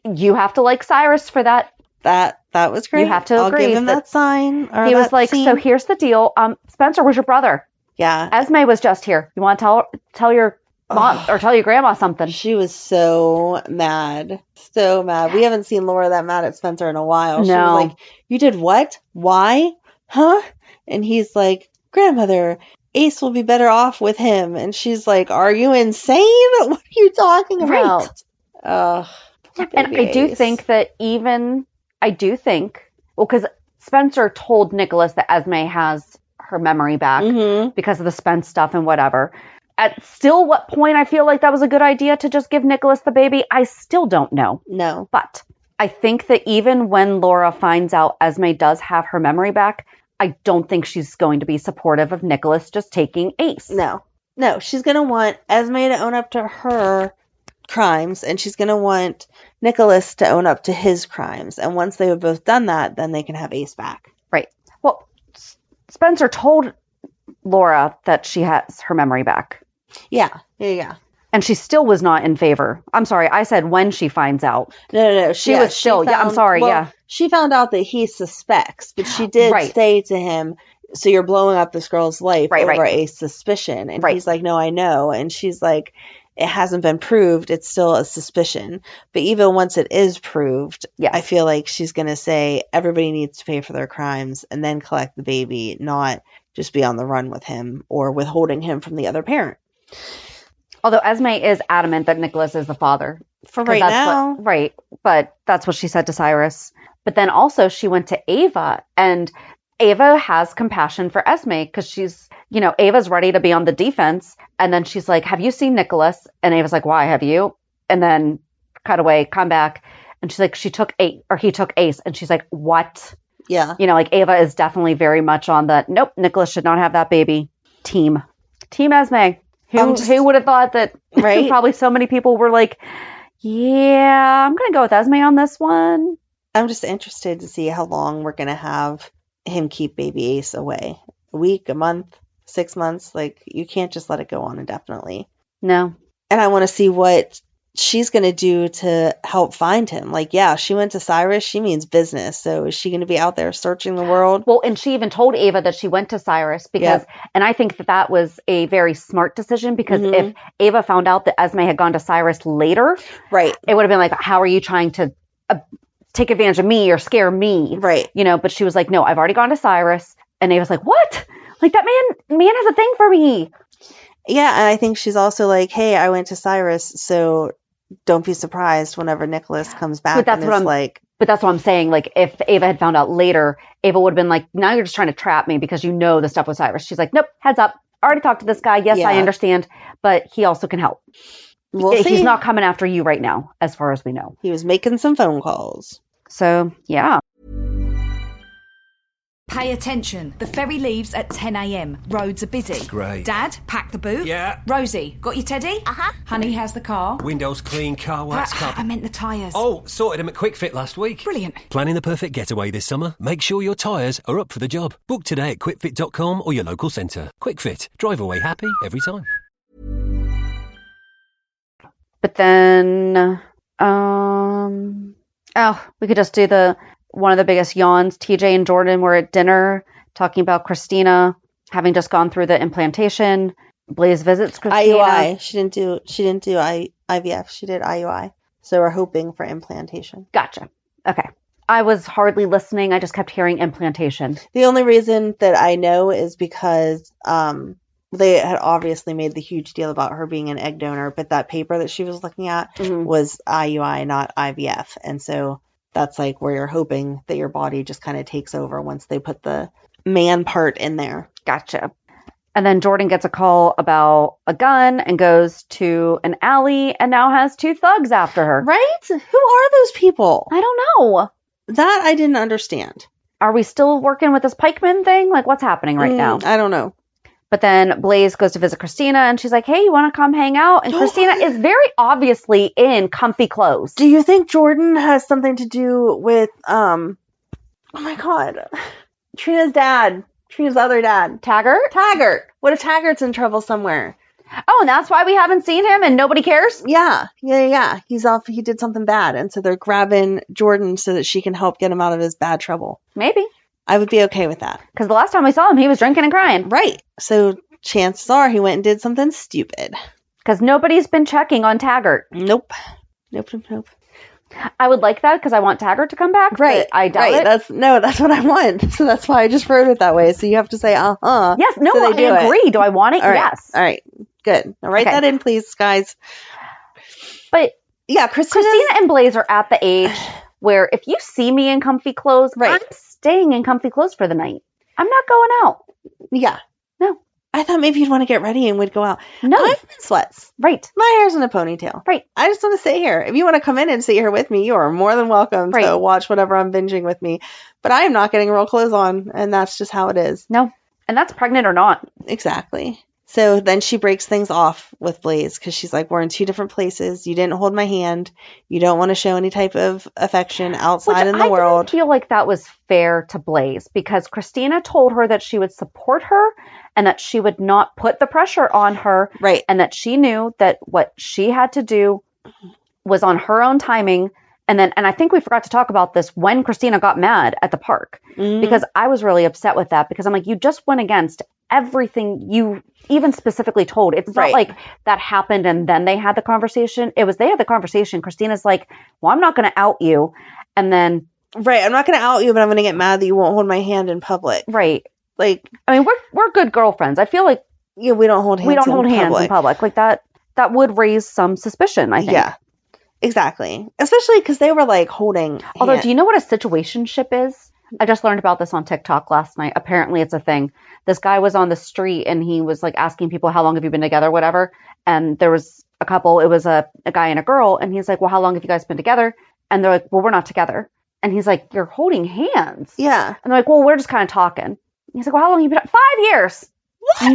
You have to like Cyrus for that. That was great. You have to agree. I'll give him that sign. He was like, so here's the deal. Spencer was your brother. Yeah. Esme was just here. You want to tell your mom or tell your grandma something? She was so mad. So mad. We haven't seen Laura that mad at Spencer in a while. She was like, you did what? Why? Huh? And he's like, grandmother, Ace will be better off with him. And she's like, are you insane? What are you talking about? And I do think that because Spencer told Nikolas that Esme has her memory back because of the Spence stuff and whatever. At still what point I feel like that was a good idea to just give Nikolas the baby, I still don't know. No. But I think that even when Laura finds out Esme does have her memory back, I don't think she's going to be supportive of Nikolas just taking Ace. No, she's going to want Esme to own up to her crimes, and she's going to want Nikolas to own up to his crimes. And once they have both done that, then they can have Ace back. Right. Well, Spencer told Laura that she has her memory back. Yeah. And she still was not in favor. I'm sorry, I said when she finds out. No. She was still, I'm sorry, She found out that he suspects, but she did say to him, so you're blowing up this girl's life over a suspicion. And he's like, no, I know. And she's like, it hasn't been proved. It's still a suspicion. But even once it is proved, I feel like she's going to say everybody needs to pay for their crimes and then collect the baby, not just be on the run with him or withholding him from the other parent. Although Esme is adamant that Nikolas is the father. For right now. But that's what she said to Cyrus. But then also she went to Ava, and Ava has compassion for Esme because she's, Ava's ready to be on the defense. And then she's like, have you seen Nikolas? And Ava's like, why, have you? And then cut away, come back. And she's like, he took Ace. And she's like, what? Yeah. Ava is definitely very much on the, nope, Nikolas should not have that baby. Team Esme. Who would have thought that? Right. Probably so many people were like, yeah, I'm going to go with Esme on this one. I'm just interested to see how long we're going to have him keep baby Ace away. A week, a month, 6 months. You can't just let it go on indefinitely. No. And I want to see what she's going to do to help find him. She went to Cyrus. She means business. So is she going to be out there searching the world? Well, and she even told Ava that she went to Cyrus because, and I think that was a very smart decision because if Ava found out that Esme had gone to Cyrus later, it would have been like, how are you trying to take advantage of me or scare me? Right. But she was like, no, I've already gone to Cyrus. And Ava's like, what? That man has a thing for me. Yeah. And I think she's also like, hey, I went to Cyrus. So don't be surprised whenever Nikolas comes back. But that's what I'm saying. If Ava had found out later, Ava would have been like, now you're just trying to trap me because the stuff with Cyrus. She's like, nope, heads up. I already talked to this guy. Yes, I understand. But he also can help. We'll see. He's not coming after you right now, as far as we know. He was making some phone calls. So, yeah. Pay attention. The ferry leaves at 10 a.m. Roads are busy. Great. Dad, pack the boot. Yeah. Rosie, got your teddy? Uh-huh. Honey, how's the car? Windows clean, car wax I covered. meant the tyres. Oh, sorted them at Quick Fit last week. Brilliant. Planning the perfect getaway this summer? Make sure your tyres are up for the job. Book today at quickfit.com or your local centre. Quick Fit. Drive away happy every time. But then, we could just do one of the biggest yawns. TJ and Jordan were at dinner talking about Kristina having just gone through the implantation. Blaze visits Kristina. IUI. She didn't do IVF. She did IUI. So we're hoping for implantation. Gotcha. Okay. I was hardly listening. I just kept hearing implantation. The only reason that I know is because they had obviously made the huge deal about her being an egg donor, but that paper that she was looking at was IUI, not IVF. And so that's like where you're hoping that your body just kind of takes over once they put the man part in there. Gotcha. And then Jordan gets a call about a gun and goes to an alley and now has 2 thugs after her. Right? Who are those people? I don't know. That I didn't understand. Are we still working with this pikeman thing? Like, what's happening right now? I don't know. But then Blaze goes to visit Kristina and she's like, hey, you want to come hang out? And Kristina is very obviously in comfy clothes. Do you think Jordan has something to do with, oh my God, Trina's dad? Trina's other dad. Taggart. What if Taggart's in trouble somewhere? Oh, and that's why we haven't seen him and nobody cares? Yeah. He's off. He did something bad. And so they're grabbing Jordan so that she can help get him out of his bad trouble. Maybe. I would be okay with that. Because the last time we saw him, he was drinking and crying. Right. So chances are he went and did something stupid. Because nobody's been checking on Taggart. Nope. I would like that because I want Taggart to come back. Right. I doubt it. That's what I want. So that's why I just wrote it that way. So you have to say, Yes, no, so I agree. Do I want it? All right. Yes. All right. Good. Now write that in, please, guys. But yeah, Kristina and Blaze are at the age where if you see me in comfy clothes, I'm staying in comfy clothes for the night. I'm not going out. Yeah. No. I thought maybe you'd want to get ready and we'd go out. No. I'm in sweats. Right. My hair's in a ponytail. Right. I just want to sit here. If you want to come in and sit here with me, you are more than welcome to watch whatever I'm binging with me. But I am not getting real clothes on, and that's just how it is. No. And that's pregnant or not. Exactly. So then she breaks things off with Blaze because she's like, we're in 2 different places. You didn't hold my hand. You don't want to show any type of affection outside in the world. I feel like that was fair to Blaze because Kristina told her that she would support her and that she would not put the pressure on her. Right. And that she knew that what she had to do was on her own timing. And I think we forgot to talk about this when Kristina got mad at the park because I was really upset with that because I'm like, you just went against everything you even specifically told. It's not like that happened and then they had the conversation. It was they had the conversation. Christina's like, well, I'm not going to out you. And then I'm not going to out you, but I'm going to get mad that you won't hold my hand in public. Right. Like, I mean, we're good girlfriends. I feel like we don't hold hands in public. Like that would raise some suspicion, I think. Yeah. Exactly. Especially because they were like holding Although, do you know what a situationship is? I just learned about this on TikTok last night. Apparently it's a thing. This guy was on the street and he was like asking people, how long have you been together, whatever. And there was a couple, it was a guy and a girl. And he's like, well, how long have you guys been together? And they're like, well, we're not together. And he's like, you're holding hands. Yeah. And they're like, well, we're just kind of talking. He's like, well, how long have you been? 5 years. What?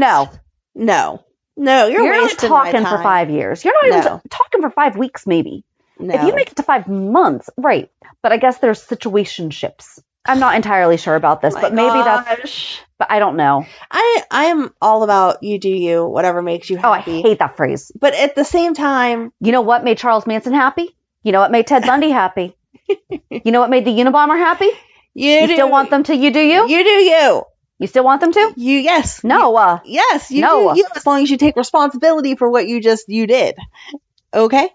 No, you're not talking for 5 years. You're not even talking for 5 weeks, maybe. No. If you make it to 5 months, right. But I guess there's situationships. I'm not entirely sure about this, but maybe that's, but I don't know. I am all about you do you, whatever makes you happy. Oh, I hate that phrase. But at the same time, you know what made Charles Manson happy? You know what made Ted Bundy happy? You know what made the Unabomber happy? You still want them to you do you? You do you. You still want them to? Yes. No. Yes, you do you, as long as you take responsibility for what you did. Okay?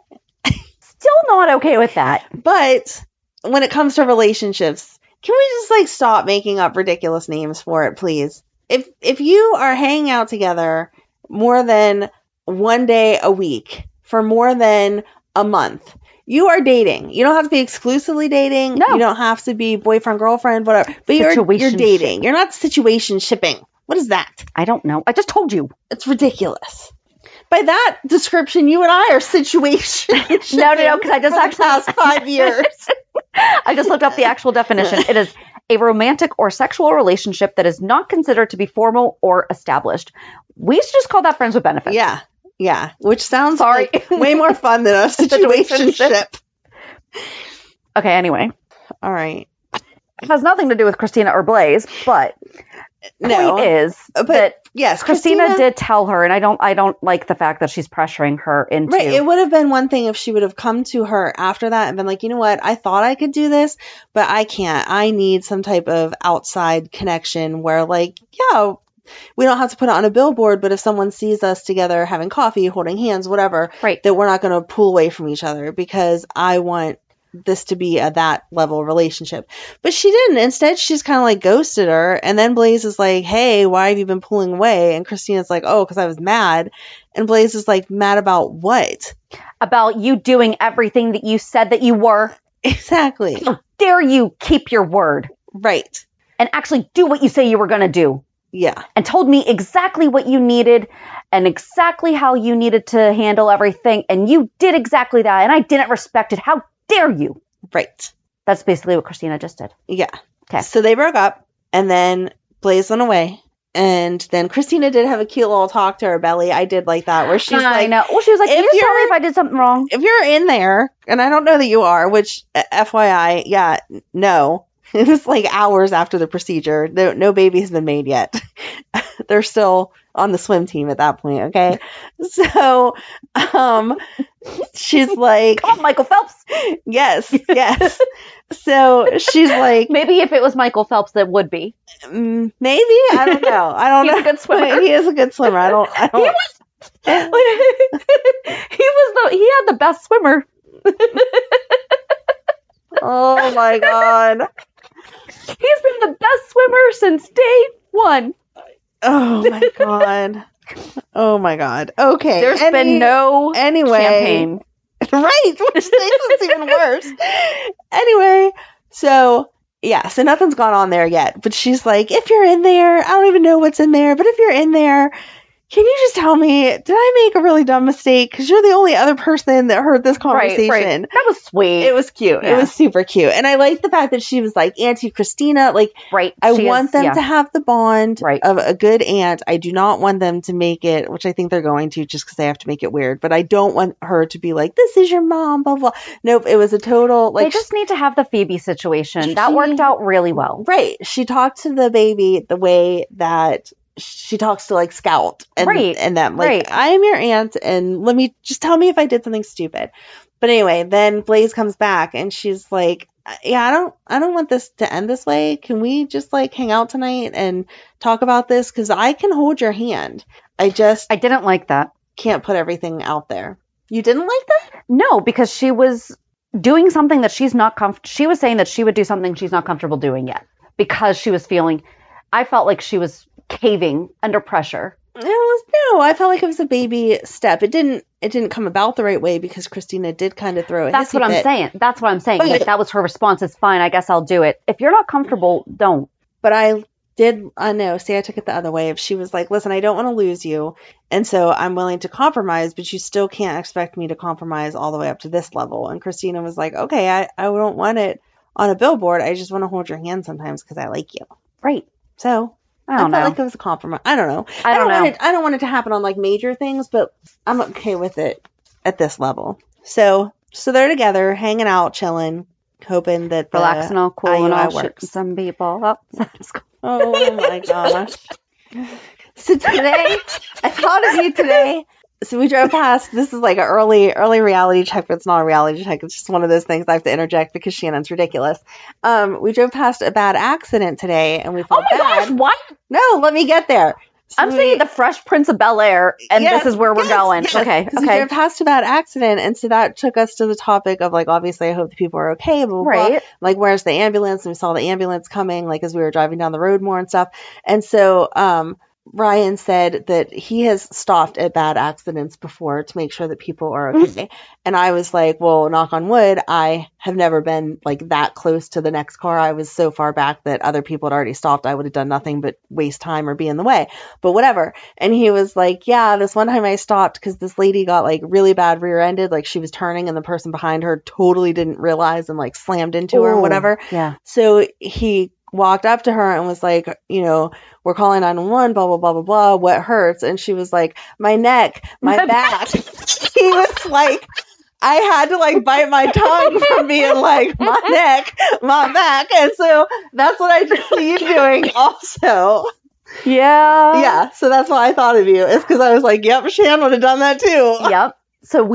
Still not okay with that. But when it comes to relationships, can we just stop making up ridiculous names for it, please? If you are hanging out together more than 1 day a week for more than a month, you are dating. You don't have to be exclusively dating. No. You don't have to be boyfriend, girlfriend, whatever. But you're dating. You're not situation shipping. What is that? I don't know. I just told you. It's ridiculous. By that description, you and I are situation. No, because I just actually past 5 years. I just looked up the actual definition. It is a romantic or sexual relationship that is not considered to be formal or established. We should just call that friends with benefits. Yeah. Which sounds like way more fun than a situationship. Okay, anyway. All right. It has nothing to do with Kristina or Blaze, but point is that yes, Kristina did tell her, and I don't like the fact that she's pressuring her into. Right. It would have been one thing if she would have come to her after that and been like, you know what, I thought I could do this, but I can't. I need some type of outside connection where, like, yeah, we don't have to put it on a billboard, but if someone sees us together having coffee, holding hands, whatever, right, that we're not going to pull away from each other because I want this to be a that level relationship. But she didn't. Instead, she's kind of like ghosted her. And then Blaze is like, hey, why have you been pulling away? And Kristina's like, oh, because I was mad. And Blaze is like, mad about what? About you doing everything that you said that you were. Exactly. How dare you keep your word? Right. And actually do what you say you were going to do. Yeah. And told me exactly what you needed and exactly how you needed to handle everything. And you did exactly that. And I didn't respect it. How dare you? Right. That's basically what Kristina just did. Yeah. Okay. So they broke up, and then Blaze went away, and then Kristina did have a cute little talk to her belly. I did like that, where she's like, I know. Well, she was like, can you tell me if I did something wrong? If you're in there, and I don't know that you are, which FYI, yeah, no. It was like hours after the procedure. No baby has been made yet. They're still on the swim team at that point, okay? So, she's like... Come on, Michael Phelps! Yes. So, she's like... Maybe if it was Michael Phelps, that would be. Maybe? I don't know. He's a good swimmer. He is a good swimmer. I don't... He had the best swimmer. Oh, my God. He's been the best swimmer since day one. Oh my god. Oh my god. Okay. There's been no champagne. Right. Which makes it even worse. Anyway, so yeah, so nothing's gone on there yet. But she's like, if you're in there, I don't even know what's in there, but if you're in there, can you just tell me, did I make a really dumb mistake? Because you're the only other person that heard this conversation. Right. That was sweet. It was cute. Yeah. It was super cute. And I like the fact that she was like, Auntie Kristina, like, right. I want them to have the bond of a good aunt. I do not want them to make it, which I think they're going to just because they have to make it weird. But I don't want her to be like, this is your mom, blah, blah. Nope. It was a total, like. They just need to have the Phoebe situation. That worked out really well. Right. She talked to the baby the way that she talks to like Scout and them like, I am your aunt and tell me if I did something stupid. But anyway, then Blaze comes back and she's like, yeah, I don't want this to end this way. Can we just like hang out tonight and talk about this? Cause I can hold your hand. I didn't like that. Can't put everything out there. You didn't like that? No, because she was doing something that she's not she was saying that she would do something she's not comfortable doing yet because she was I felt like she was caving under pressure. No, I felt like it was a baby step. It didn't come about the right way because Kristina did kind of throw it. That's what I'm saying. Like, that was her response. It's fine. I guess I'll do it. If you're not comfortable, don't. But I know. See, I took it the other way. If she was like, listen, I don't want to lose you. And so I'm willing to compromise, but you still can't expect me to compromise all the way up to this level. And Kristina was like, okay, I don't want it on a billboard. I just want to hold your hand sometimes because I like you. Right. So I felt like it was a compromise. I don't know. I don't want it to happen on like major things, but I'm okay with it at this level. So they're together, hanging out, chilling, hoping that relaxing all cool and all works. Some people up. Oh my gosh. So today, I thought of you today. So we drove past, this is like an early reality check, but it's not a reality check. It's just one of those things I have to interject because Shannon's ridiculous. We drove past a bad accident today and we felt bad. Gosh, what? No, let me get there. So I'm saying the Fresh Prince of Bel-Air, and this is where we're going. Yes. Okay. We drove past a bad accident, and so that took us to the topic of like, obviously, I hope the people are okay, blah, blah, blah. Like, where's the ambulance? And we saw the ambulance coming, like, as we were driving down the road more and stuff. And so, Ryan said that he has stopped at bad accidents before to make sure that people are okay. And I was like, well, knock on wood, I have never been like that close to the next car. I was so far back that other people had already stopped. I would have done nothing but waste time or be in the way, but whatever. And he was like, yeah, this one time I stopped because this lady got like really bad rear-ended. Like she was turning and the person behind her totally didn't realize and like slammed into her or whatever. Yeah. So he walked up to her and was like, you know, we're calling 911, blah, blah, blah, blah, blah. What hurts? And she was like, my neck, my back. He was like, I had to like bite my tongue from being like, my neck, my back. And so that's what I just see you doing also. Yeah. Yeah. So that's why I thought of you. It's because I was like, yep, Shan would have done that too. Yep. So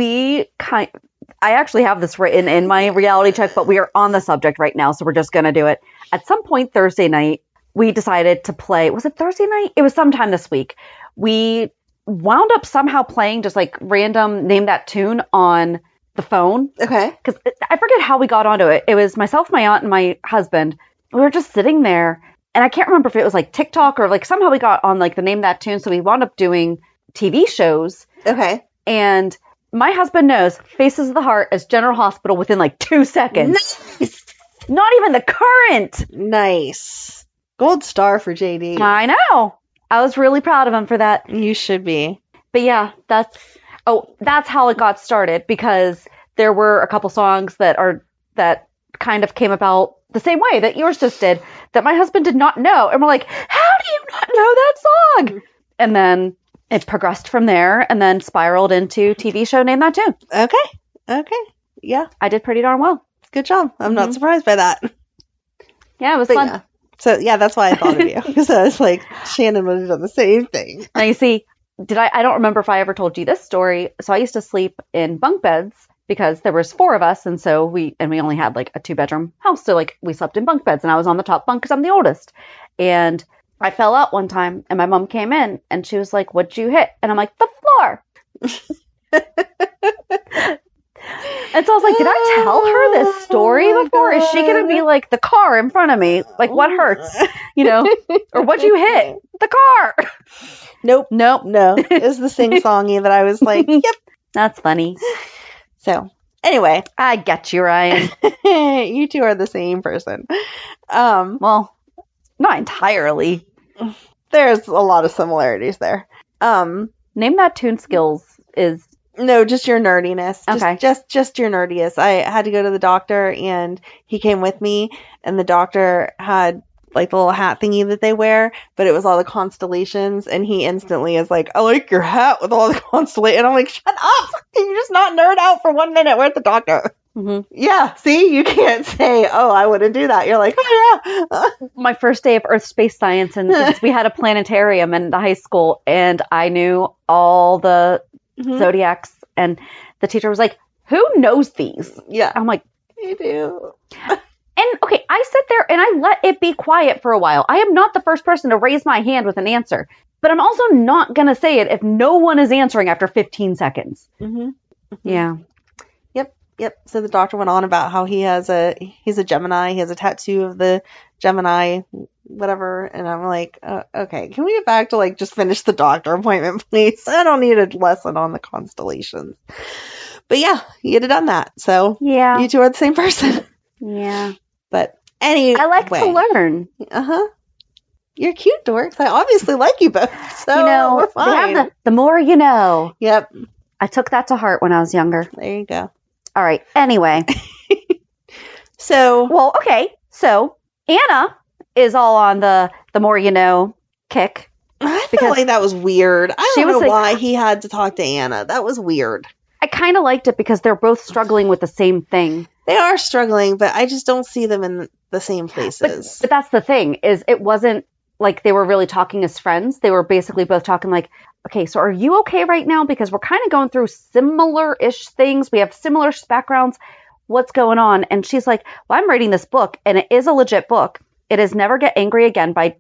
I actually have this written in my reality check, but we are on the subject right now, so we're just going to do it. At some point Thursday night, we decided to play. Was it Thursday night? It was sometime this week. We wound up somehow playing just like random Name That Tune on the phone. Okay. Because I forget how we got onto it. It was myself, my aunt, and my husband. We were just sitting there, and I can't remember if it was like TikTok or like somehow we got on like the Name That Tune. So we wound up doing TV shows. Okay. And my husband knows Faces of the Heart as General Hospital within like 2 seconds. Nice. Not even the current. Nice. Gold star for JD. I know. I was really proud of him for that. You should be. But yeah, that's how it got started, because there were a couple songs that kind of came about the same way that yours just did, that my husband did not know. And we're like, how do you not know that song? And then it progressed from there and then spiraled into TV show Name That Tune. Okay. Yeah. I did pretty darn well. Good job. I'm not surprised by that. Yeah, it was fun. Yeah. So yeah, that's why I thought of you. Because I was like, Shannon would have done the same thing. Now you see, I don't remember if I ever told you this story. So I used to sleep in bunk beds because there was 4 of us. And so we only had like a 2-bedroom house. So like we slept in bunk beds and I was on the top bunk because I'm the oldest. And I fell out one time and my mom came in and she was like, what'd you hit? And I'm like, the floor. And so I was like, did I tell her this story before? Is she going to be like, the car in front of me? Like, what hurts? You know? Or what'd you hit? The car. Nope. No. It was the sing-songy that I was like, yep. That's funny. So, anyway. I get you, Ryan. You two are the same person. Well, not entirely. There's a lot of similarities there. Name That Tune skills is... No, just your nerdiness. Okay. Just your nerdiness. I had to go to the doctor and he came with me and the doctor had like the little hat thingy that they wear, but it was all the constellations and he instantly is like, I like your hat with all the constellations. And I'm like, shut up. Can you just not nerd out for 1 minute? We're at the doctor. Mm-hmm. Yeah. See, you can't say, oh, I wouldn't do that. You're like, oh yeah. My first day of Earth Space Science, and we had a planetarium in the high school and I knew all the zodiacs, and the teacher was like, who knows these? Yeah. I'm like, you do. And okay, I sit there and I let it be quiet for a while. I am not the first person to raise my hand with an answer, but I'm also not going to say it if no one is answering after 15 seconds. Mm-hmm. Yeah. Yep. So the doctor went on about how he's a Gemini. He has a tattoo of the Gemini, whatever. And I'm like, okay, can we get back to like just finish the doctor appointment, please? I don't need a lesson on the constellations. But yeah, you'd have done that. So yeah, you two are the same person. Yeah. But anyway, I like to learn. You're cute, dorks. I obviously like you both. So we're fine. They have the more you know. Yep. I took that to heart when I was younger. There you go. All right. Anyway. So Anna is all on the more you know kick. I felt like that was weird. I don't know why he had to talk to Anna. That was weird. I kind of liked it because they're both struggling with the same thing. They are struggling, but I just don't see them in the same places. But that's the thing, is it wasn't like they were really talking as friends. They were basically both talking like, okay, so are you okay right now? Because we're kind of going through similar-ish things. We have similar backgrounds. What's going on? And she's like, well, I'm writing this book, and it is a legit book. It is Never Get Angry Again by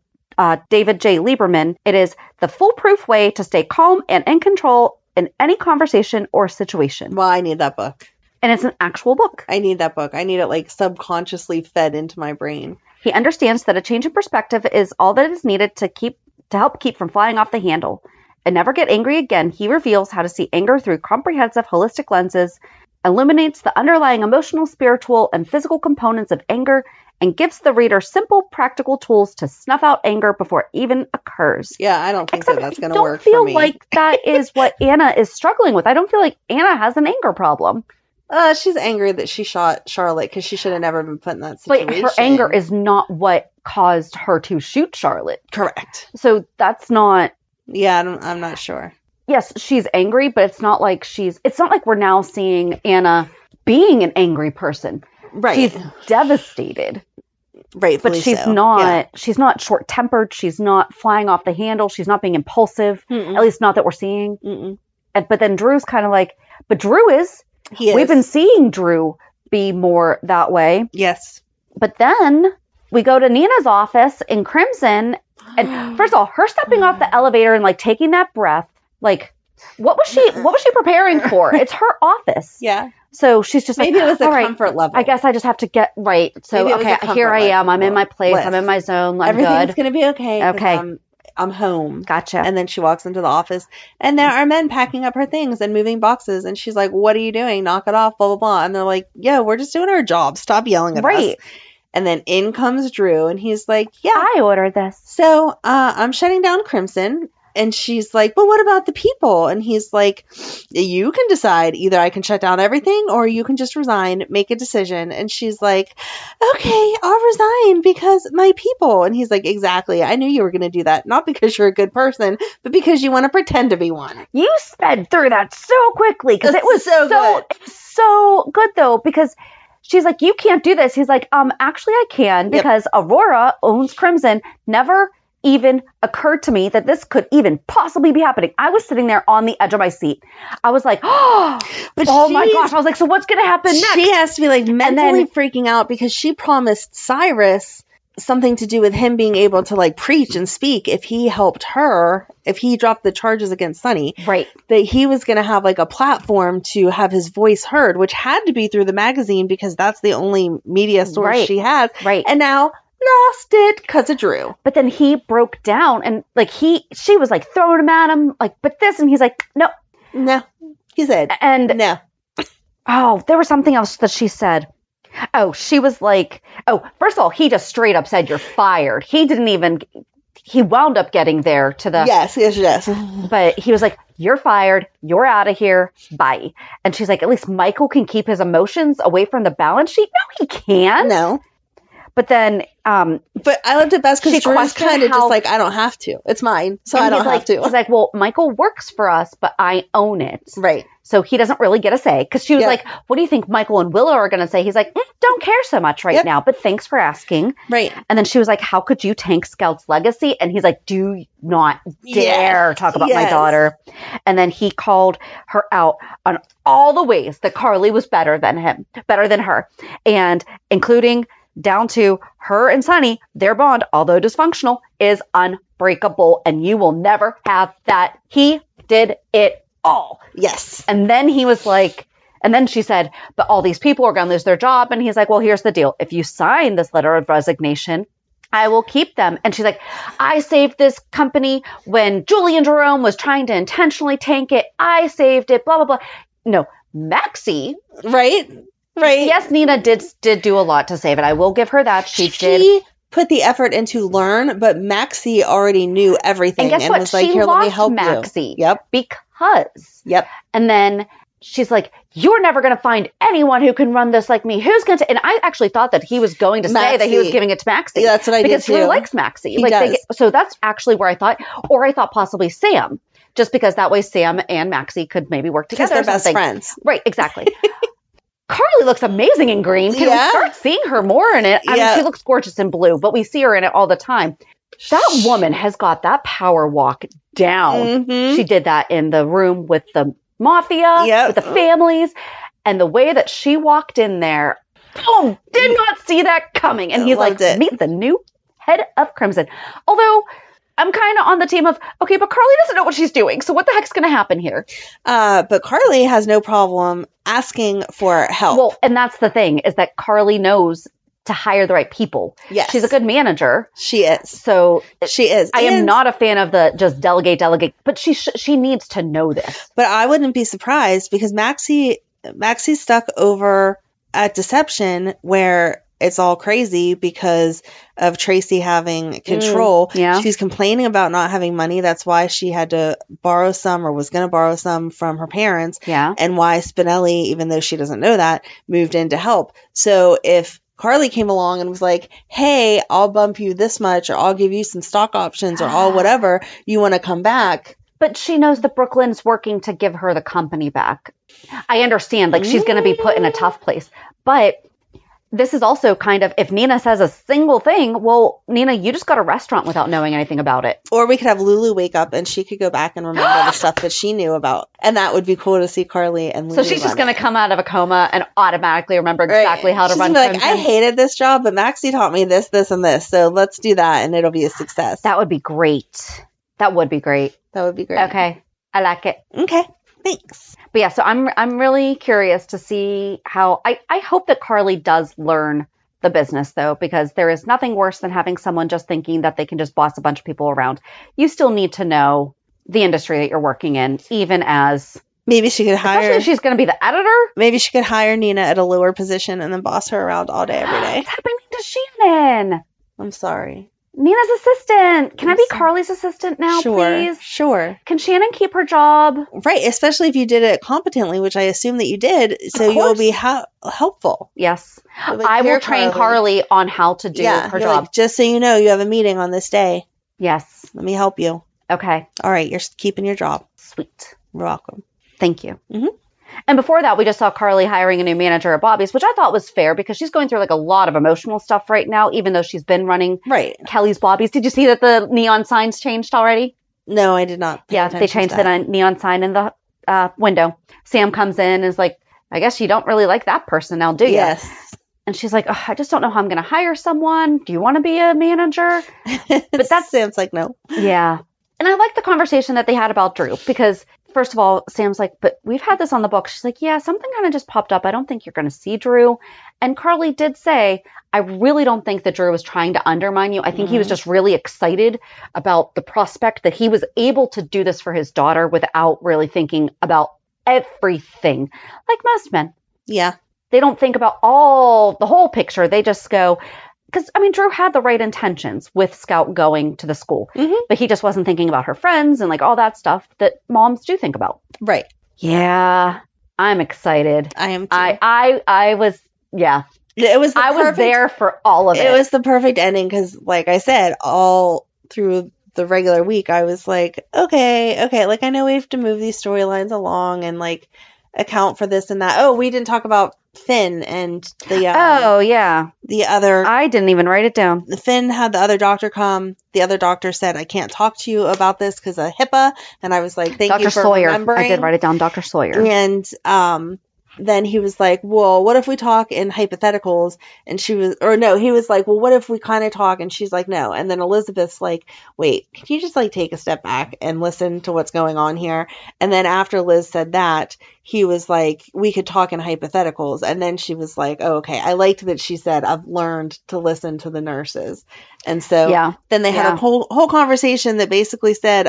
David J. Lieberman. It is the foolproof way to stay calm and in control in any conversation or situation. Well, I need that book. And it's an actual book. I need that book. I need it like subconsciously fed into my brain. He understands that a change in perspective is all that is needed to keep to help keep from flying off the handle. And Never Get Angry Again, he reveals how to see anger through comprehensive, holistic lenses, illuminates the underlying emotional, spiritual, and physical components of anger, and gives the reader simple, practical tools to snuff out anger before it even occurs. Yeah, I don't think that's going to work for me. I don't me. feel like that is what Anna is struggling with. I don't feel like Anna has an anger problem. She's angry that she shot Charlotte because she should have never been put in that situation. But her anger is not what caused her to shoot Charlotte. Correct. So that's not... Yeah, I'm not sure. Yes, she's angry, but it's not like we're now seeing Anna being an angry person. Right. She's devastated. Rightfully But she's so. not she's not short-tempered, she's not flying off the handle, she's not being impulsive, Mm-mm. at least not that we're seeing. Mm-mm. But then Drew's kind of like, but Drew is. He is. We've been seeing Drew be more that way. Yes. But then we go to Nina's office in Crimson, and first of all, her stepping off the elevator and like taking that breath, like what was she preparing for? It's her office. Yeah. So she's just Maybe like, it was the all right, comfort level. I guess I just have to get right. So Maybe it was okay, the comfort here I am. I'm in my place. list. I'm in my zone. I'm Everything's good. going to be okay. 'cause Okay. I'm home. Gotcha. And then she walks into the office, and there are men packing up her things and moving boxes. And she's like, "What are you doing? Knock it off, blah, blah, blah." And they're like, "Yeah, we're just doing our job. Stop yelling at us." Right. And then in comes Drew, and he's like, "Yeah, I ordered this. so I'm shutting down Crimson." And she's like, "But what about the people?" And he's like, "You can decide. Either I can shut down everything or you can just resign, make a decision." And she's like, "Okay, I'll resign because my people." And he's like, "Exactly. I knew you were going to do that. Not because you're a good person, but because you want to pretend to be one." You sped through that so quickly because it was So good. so good though, because she's like, "You can't do this." He's like, actually I can, because Aurora owns Crimson. Never even occurred to me that this could even possibly be happening. I was sitting there on the edge of my seat. I was like, oh my gosh. I was like, so what's going to happen next? She has to be like mentally freaking out because she promised Cyrus something to do with him being able to like preach and speak if he helped her, if he dropped the charges against Sonny. Right. That he was going to have like a platform to have his voice heard, which had to be through the magazine because that's the only media source she has. Right. And now lost it because of Drew. But then he broke down and like she was like throwing him at him like, but this, and he's like, no. He said, and no. Oh, there was something else that she said. Oh, she was like, first of all, he just straight up said, "You're fired." He wound up getting there to the... Yes. But he was like, "You're fired. You're out of here. Bye." And she's like, "At least Michael can keep his emotions away from the balance sheet." No, he can't. No. But then... but I loved it best because Drew's kind of just like, "I don't have to. It's mine, so I don't have to." He's like, "Well, Michael works for us, but I own it." Right. So he doesn't really get a say. Because she was like, "What do you think Michael and Willow are going to say?" He's like, "Don't care so much right now, but thanks for asking." Right. And then she was like, "How could you tank Scout's legacy?" And he's like, "Do not dare talk about my daughter." And then he called her out on all the ways that Carly was better than her. And including down to her and Sonny, their bond, although dysfunctional, is unbreakable. And you will never have that. He did it all. Yes. And then he was like, and then she said, "But all these people are going to lose their job." And he's like, "Well, here's the deal. If you sign this letter of resignation, I will keep them." And she's like, "I saved this company when Julian Jerome was trying to intentionally tank it. I saved it, blah, blah, blah." No, Maxie. Right. Yes, Nina did do a lot to save it. I will give her that. She put the effort in to learn, but Maxie already knew everything. And guess what? Was like, she "Here, lost let me help Maxie. you." Yep. Because. Yep. And then she's like, "You're never going to find anyone who can run this like me. Who's going to?" And I actually thought that he was going to say that he was giving it to Maxie. Yeah, that's what I did too. Because Drew likes Maxie. He does. So that's actually where I thought possibly Sam. Just because that way Sam and Maxie could maybe work together. Because they're best friends. Right, exactly. Carly looks amazing in green. Can we start seeing her more in it? I mean, she looks gorgeous in blue, but we see her in it all the time. That woman has got that power walk down. Mm-hmm. She did that in the room with the mafia, with the families, and the way that she walked in there, boom, did not see that coming. And he's like, "Meet the new head of Crimson." Although I'm kind of on the team of, okay, but Carly doesn't know what she's doing. So what the heck's going to happen here? But Carly has no problem asking for help. Well, and that's the thing, is that Carly knows to hire the right people. Yes. She's a good manager. She is. So She is. I am not a fan of the just delegate, but she needs to know this. But I wouldn't be surprised because Maxie's stuck over at Deception where it's all crazy because of Tracy having control. Yeah. She's complaining about not having money. That's why she had to borrow some or was going to borrow some from her parents. Yeah. And why Spinelli, even though she doesn't know that, moved in to help. So if Carly came along and was like, hey, I'll bump you this much or I'll give you some stock options or all whatever, you want to come back. But she knows that Brooklyn's working to give her the company back. I understand, like, she's going to be put in a tough place. But this is also kind of, if Nina says a single thing, well, Nina, you just got a restaurant without knowing anything about it. Or we could have Lulu wake up and she could go back and remember the stuff that she knew about. And that would be cool to see Carly and Lulu. So she's just going to come out of a coma and automatically remember exactly how to run. Like, I hated this job, but Maxie taught me this, this, and this. So let's do that and it'll be a success. That would be great. That would be great. That would be great. Okay. I like it. Okay. Thanks. But yeah, so I'm really curious to see how I hope that Carly does learn the business though, because there is nothing worse than having someone just thinking that they can just boss a bunch of people around. You still need to know the industry that you're working in, even as maybe she could hire. Especially if she's going to be the editor. Maybe she could hire Nina at a lower position and then boss her around all day, every day. What's happening to Shannon? I'm sorry. Nina's assistant. Can I be Carly's assistant now, please? Sure. Can Shannon keep her job? Right, especially if you did it competently, which I assume that you did, so you'll be helpful. Yes. Like, I will train Carly on how to do her job. Like, just so you know, you have a meeting on this day. Yes. Let me help you. Okay. All right, you're keeping your job. Sweet. You're welcome. Thank you. Mm-hmm. And before that, we just saw Carly hiring a new manager at Bobby's, which I thought was fair because she's going through like a lot of emotional stuff right now, even though she's been running Kelly's Bobby's. Did you see that the neon signs changed already? No, I did not. Yeah, they changed the neon sign in the window. Sam comes in and is like, I guess you don't really like that person now, do you? Yes. And she's like, I just don't know how I'm going to hire someone. Do you want to be a manager? But that's Sam's like, no. Yeah. And I like the conversation that they had about Drew because first of all, Sam's like, but we've had this on the book. She's like, yeah, something kind of just popped up. I don't think you're going to see Drew. And Carly did say, I really don't think that Drew was trying to undermine you. I think he was just really excited about the prospect that he was able to do this for his daughter without really thinking about everything. Like most men. Yeah. They don't think about the whole picture. They just go, because, I mean, Drew had the right intentions with Scout going to the school, but he just wasn't thinking about her friends and like all that stuff that moms do think about. Right. Yeah. I'm excited. I am too. I was, yeah. It was I was there for all of it. It was the perfect ending because, like I said, all through the regular week, I was like, okay. Like, I know we have to move these storylines along and like account for this and that. Oh, we didn't talk about Finn and the the other. I didn't even write it down. Finn had the other doctor come. The other doctor said, I can't talk to you about this because of HIPAA. And I was like, thank you for remembering. I did write it down, Dr. Sawyer. And then he was like, well, what if we talk in hypotheticals? And he was like, well, what if we kind of talk? And she's like, no. And then Elizabeth's like, wait, can you just like take a step back and listen to what's going on here? And then after Liz said that, he was like, we could talk in hypotheticals. And then she was like, oh, okay. I liked that she said, I've learned to listen to the nurses. And so then they had a whole conversation that basically said,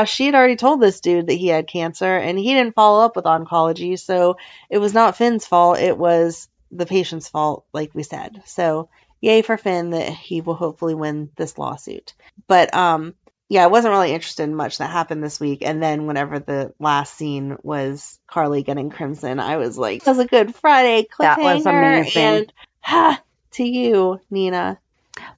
she had already told this dude that he had cancer and he didn't follow up with oncology. So it was not Finn's fault. It was the patient's fault, like we said. So yay for Finn that he will hopefully win this lawsuit. But, I wasn't really interested in much that happened this week. And then whenever the last scene was Carly getting crimson, I was like, that was a good Friday cliffhanger. That was amazing. And to you, Nina.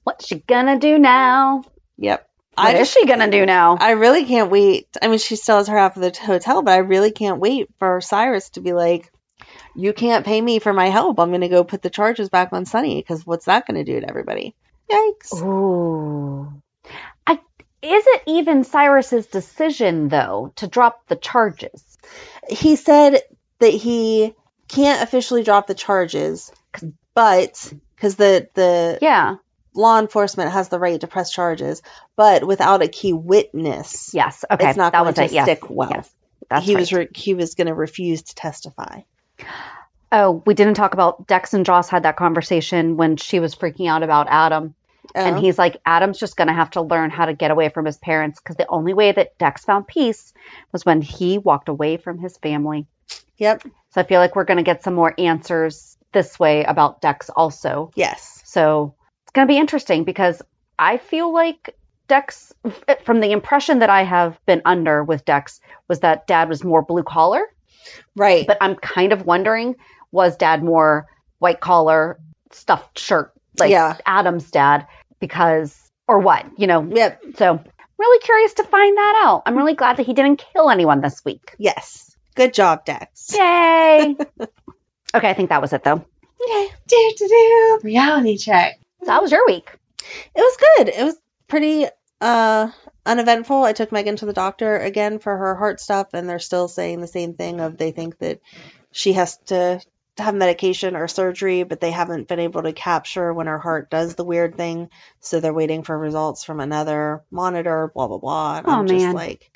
What's she gonna do now? Yep. What is she gonna do now? I really can't wait. I mean, she still has her half of the hotel, but I really can't wait for Cyrus to be like, you can't pay me for my help. I'm going to go put the charges back on Sonny because what's that going to do to everybody? Yikes. Ooh. Is it even Cyrus's decision, though, to drop the charges? He said that he can't officially drop the charges, but because the law enforcement has the right to press charges, but without a key witness, yes, okay, it's not going to stick well. Yes, that's he was going to refuse to testify. Oh, we didn't talk about Dex and Joss had that conversation when she was freaking out about Adam. And he's like, Adam's just going to have to learn how to get away from his parents because the only way that Dex found peace was when he walked away from his family. Yep. So I feel like we're going to get some more answers this way about Dex also. Yes. So it's going to be interesting because I feel like Dex, from the impression that I have been under with Dex, was that Dad was more blue collar. Right. But I'm kind of wondering, was Dad more white collar, stuffed shirt, like Adam's dad? Because, or what, you know? Yep. So really curious to find that out. I'm really glad that he didn't kill anyone this week. Yes. Good job, Dex. Yay. Okay, I think that was it though. Okay. Reality check. So how was your week? It was good. It was pretty uneventful. I took Megan to the doctor again for her heart stuff, and they're still saying the same thing of they think that she has to have medication or surgery, but they haven't been able to capture when her heart does the weird thing. So they're waiting for results from another monitor, blah, blah, blah. And I'm just like,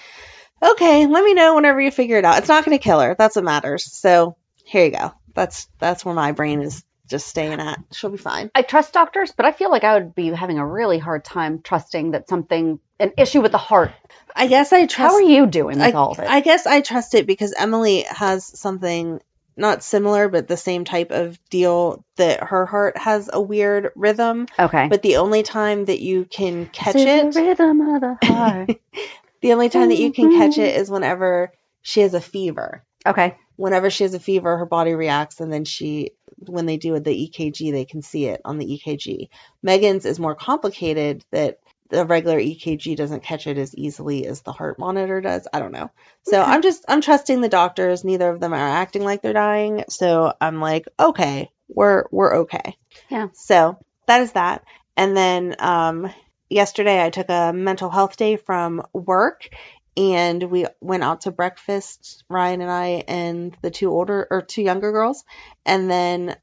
okay, let me know whenever you figure it out. It's not going to kill her. That's what matters. So here you go. That's where my brain is just staying at. She'll be fine. I trust doctors, but I feel like I would be having a really hard time trusting that an issue with the heart. I guess I trust. How are you doing with all of it? I guess I trust it because Emily has something not similar, but the same type of deal that her heart has a weird rhythm. Okay. But the only time that you can catch it. The rhythm of the heart. The only time that you can catch it is whenever she has a fever. Okay. Whenever she has a fever, her body reacts, and then when they do the EKG, they can see it on the EKG. Megan's is more complicated that the regular EKG doesn't catch it as easily as the heart monitor does. I don't know. So I'm trusting the doctors. Neither of them are acting like they're dying. So I'm like, okay, we're okay. Yeah. So that is that. And then yesterday I took a mental health day from work, and we went out to breakfast, Ryan and I and the two younger girls. And then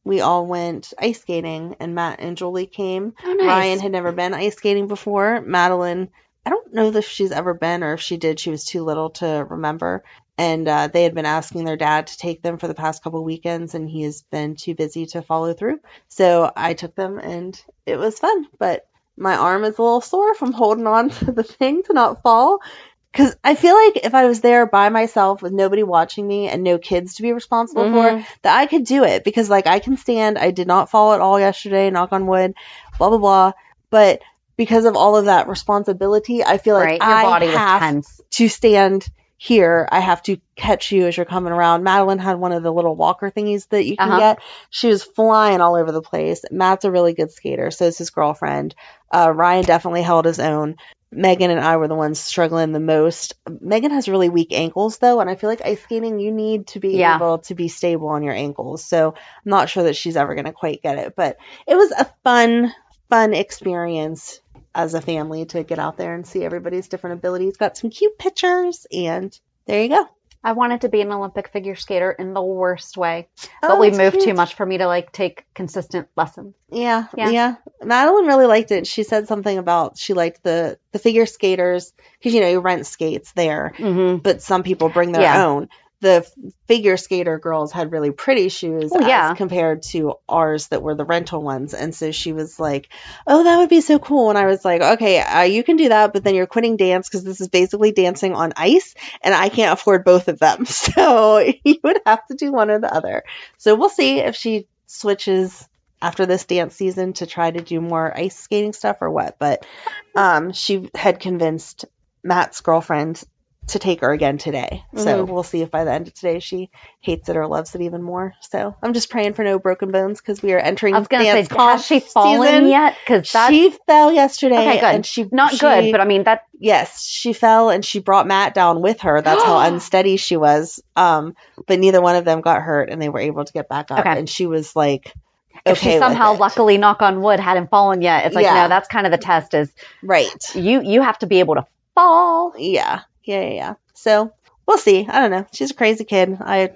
we all went ice skating, and Matt and Julie came. Oh, nice. Ryan had never been ice skating before. Madeline, I don't know if she's ever been, or if she did, she was too little to remember. And they had been asking their dad to take them for the past couple weekends, and he has been too busy to follow through. So I took them, and it was fun. But my arm is a little sore from holding on to the thing to not fall. Because I feel like if I was there by myself with nobody watching me and no kids to be responsible for, that I could do it. Because, I can stand. I did not fall at all yesterday, knock on wood, blah, blah, blah. But because of all of that responsibility, I feel like I have to stand here. I have to catch you as you're coming around. Madeline had one of the little walker thingies that you can get. She was flying all over the place. Matt's a really good skater. So is his girlfriend. Ryan definitely held his own. Megan and I were the ones struggling the most. Megan has really weak ankles, though, and I feel like ice skating, you need to be able to be stable on your ankles. So I'm not sure that she's ever going to quite get it. But it was a fun experience as a family to get out there and see everybody's different abilities. Got some cute pictures, and there you go. I wanted to be an Olympic figure skater in the worst way, but we moved too much for me to take consistent lessons. Yeah. Madeline really liked it. She said something about she liked the figure skaters because you rent skates there, but some people bring their own. The figure skater girls had really pretty shoes as compared to ours that were the rental ones. And so she was like, oh, that would be so cool. And I was like, okay, you can do that, but then you're quitting dance because this is basically dancing on ice and I can't afford both of them. So you would have to do one or the other. So we'll see if she switches after this dance season to try to do more ice skating stuff or what. But she had convinced Matt's girlfriend to take her again today. So we'll see if by the end of today she hates it or loves it even more. So I'm just praying for no broken bones because we are entering dance has she fallen season. Yet? Because she fell yesterday. Okay, good. And she good, but I mean that. Yes, she fell and she brought Matt down with her. That's how unsteady she was. But neither one of them got hurt and they were able to get back up. And she was like, if she somehow, luckily, knock on wood, hadn't fallen yet, it's like, no, that's kind of the test is right. You have to be able to fall. Yeah. So we'll see. I don't know. She's a crazy kid. I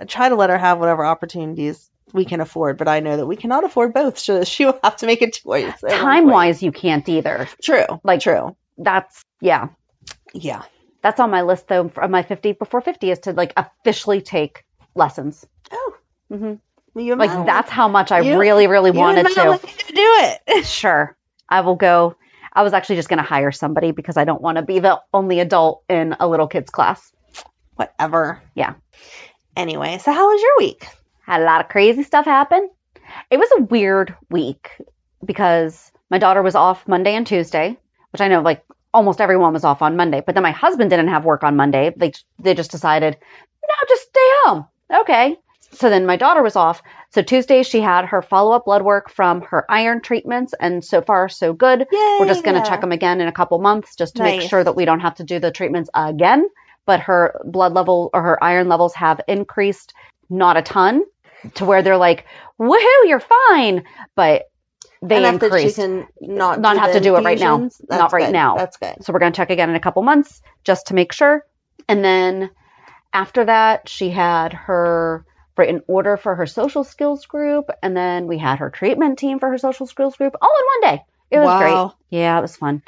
try to let her have whatever opportunities we can afford, but I know that we cannot afford both. So she will have to make a choice. Time-wise, you can't either. True. True. That's, yeah. That's on my list, though, for my 50 before 50 is to, officially take lessons. Oh, You Like, might that's how much I you- really, really you wanted might to. want to do it. Sure. I will go. I was actually just going to hire somebody because I don't want to be the only adult in a little kid's class. Whatever. Yeah. Anyway, so how was your week? Had a lot of crazy stuff happen. It was a weird week because my daughter was off Monday and Tuesday, which I know like almost everyone was off on Monday. But then my husband didn't have work on Monday. They just decided, no, just stay home. Okay. So then my daughter was off. So Tuesday she had her follow-up blood work from her iron treatments, and so far so good. Yay. We're just going to check them again in a couple months just to make Nice. sure that we don't have to do the treatments again. But her blood level or her iron levels have increased, not a ton, to where they're like, woohoo, you're fine. But they Enough that increased. she can not have the to do it right now. infusions? Not right good. now. That's good. So we're going to check again in a couple months just to make sure. And then after that, she had her written order for her social skills group. And then we had her treatment team for her social skills group all in one day. It was Wow. great. Yeah, it was fun.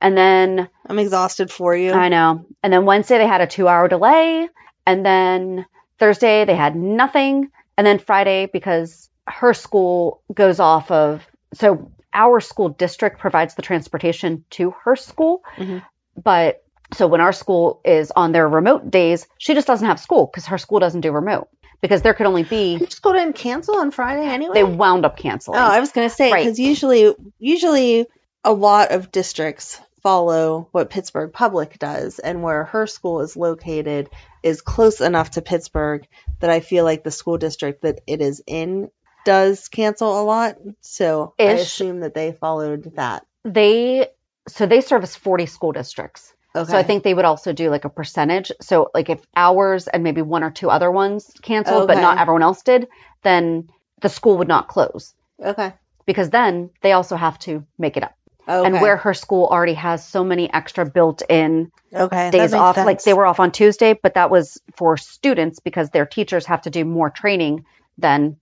And then I'm exhausted for you. I know. And then Wednesday they had a 2-hour delay. And then Thursday they had nothing. And then Friday, because her school goes off of, so our school district provides the transportation to her school. Mhm. But so when our school is on their remote days, she just doesn't have school because her school doesn't do remote. Because there could only be, Your school didn't cancel on Friday anyway? they wound up canceling. Oh, I was going to say, Right. because usually a lot of districts follow what Pittsburgh Public does, and where her school is located is close enough to Pittsburgh that I feel like the school district that it is in does cancel a lot. So I Ish. assume that they followed that. They service 40 school districts. Okay. So I think they would also do like a percentage. So like if ours and maybe one or two other ones canceled, but Okay. not everyone else did, then the school would not close Okay. because then they also have to make it up. Okay. And where her school already has so many extra built-in okay. days that makes off, sense. like they were off on Tuesday, but that was for students because their teachers have to do more training than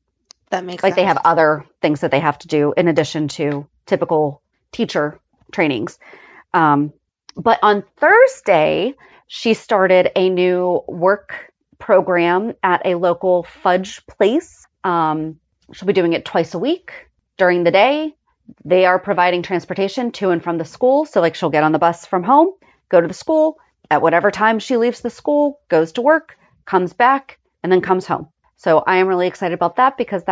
That makes like sense. they have other things that they have to do in addition to typical teacher trainings. But on Thursday, she started a new work program at a local fudge place. She'll be doing it twice a week during the day. They are providing transportation to and from the school. So like she'll get on the bus from home, go to the school at whatever time she leaves the school, goes to work, comes back, and then comes home. So I am really excited about that because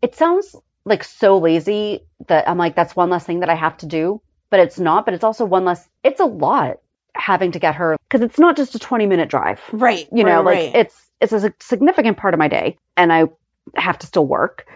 it sounds like so lazy that I'm like, that's one less thing that I have to do, but it's not, but it's also one less, it's a lot having to get her because it's not just a 20-minute drive. Right. You know, right. like it's a significant part of my day and I have to still work.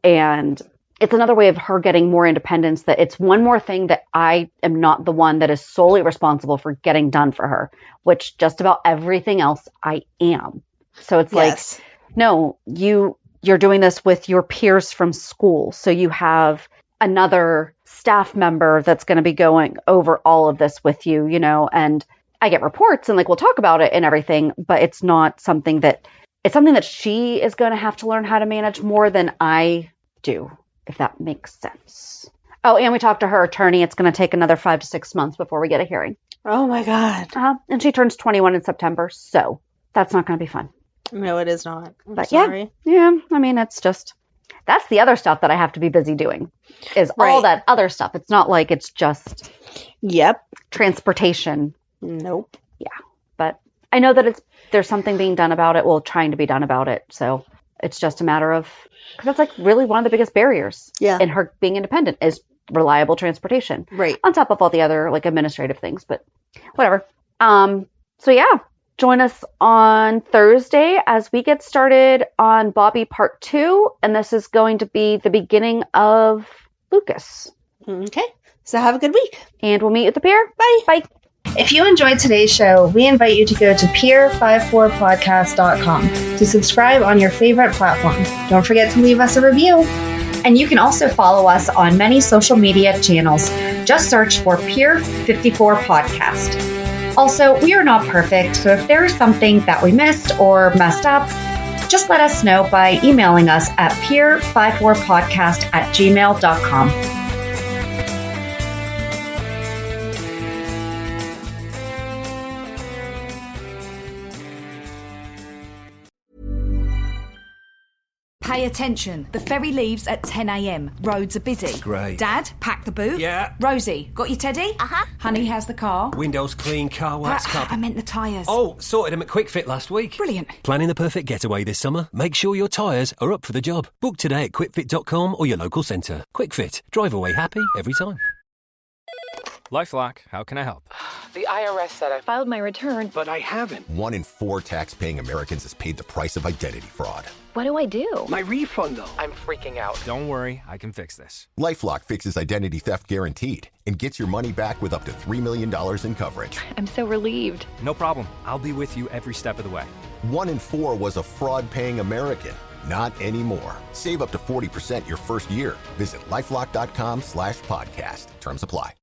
And it's another way of her getting more independence, that it's one more thing that I am not the one that is solely responsible for getting done for her, which just about everything else I am. So it's Yes. like, no, you're doing this with your peers from school. So you have another staff member that's going to be going over all of this with you, you know, and I get reports and like, we'll talk about it and everything, but it's not something that, it's something that she is going to have to learn how to manage more than I do, if that makes sense. Oh, and we talked to her attorney. It's going to take another 5 to 6 months before we get a hearing. Oh my God. And she turns 21 in September. So that's not going to be fun. No, it is not. I'm But sorry. yeah, I mean, that's the other stuff that I have to be busy doing is all Right. that other stuff. It's not like it's just Yep. transportation. Nope. But I know that there's something being done about it. Well, trying to be done about it. So it's just a matter of, because that's like really one of the biggest barriers Yeah. in her being independent is reliable transportation. Right. On top of all the other like administrative things, but whatever. So yeah, join us on Thursday as we get started on Bobby Part 2, and this is going to be the beginning of Lucas. Okay. So have a good week. And we'll meet you at the pier. Bye. Bye. If you enjoyed today's show, we invite you to go to peer54podcast.com to subscribe on your favorite platform. Don't forget to leave us a review. And you can also follow us on many social media channels. Just search for Peer 54 Podcast. Also, we are not perfect, so if there is something that we missed or messed up, just let us know by emailing us at peer54podcast@gmail.com. Pay attention. The ferry leaves at 10 a.m. Roads are busy. Great. Dad, pack the boot. Yeah. Rosie, got your teddy? Uh-huh. Honey, how's the car? Windows clean, car wax, I meant the tyres. Oh, sorted them at Quick Fit last week. Brilliant. Planning the perfect getaway this summer? Make sure your tyres are up for the job. Book today at quickfit.com or your local centre. Quick Fit. Drive away happy every time. LifeLock, how can I help? The IRS said I filed my return, But I haven't. 1 in 4 tax-paying Americans has paid the price of identity fraud. What do I do? My refund, though. I'm freaking out. Don't worry, I can fix this. LifeLock fixes identity theft guaranteed and gets your money back with up to $3 million in coverage. I'm so relieved. No problem. I'll be with you every step of the way. 1 in 4 was a fraud-paying American. Not anymore. Save up to 40% your first year. Visit LifeLock.com/podcast. Terms apply.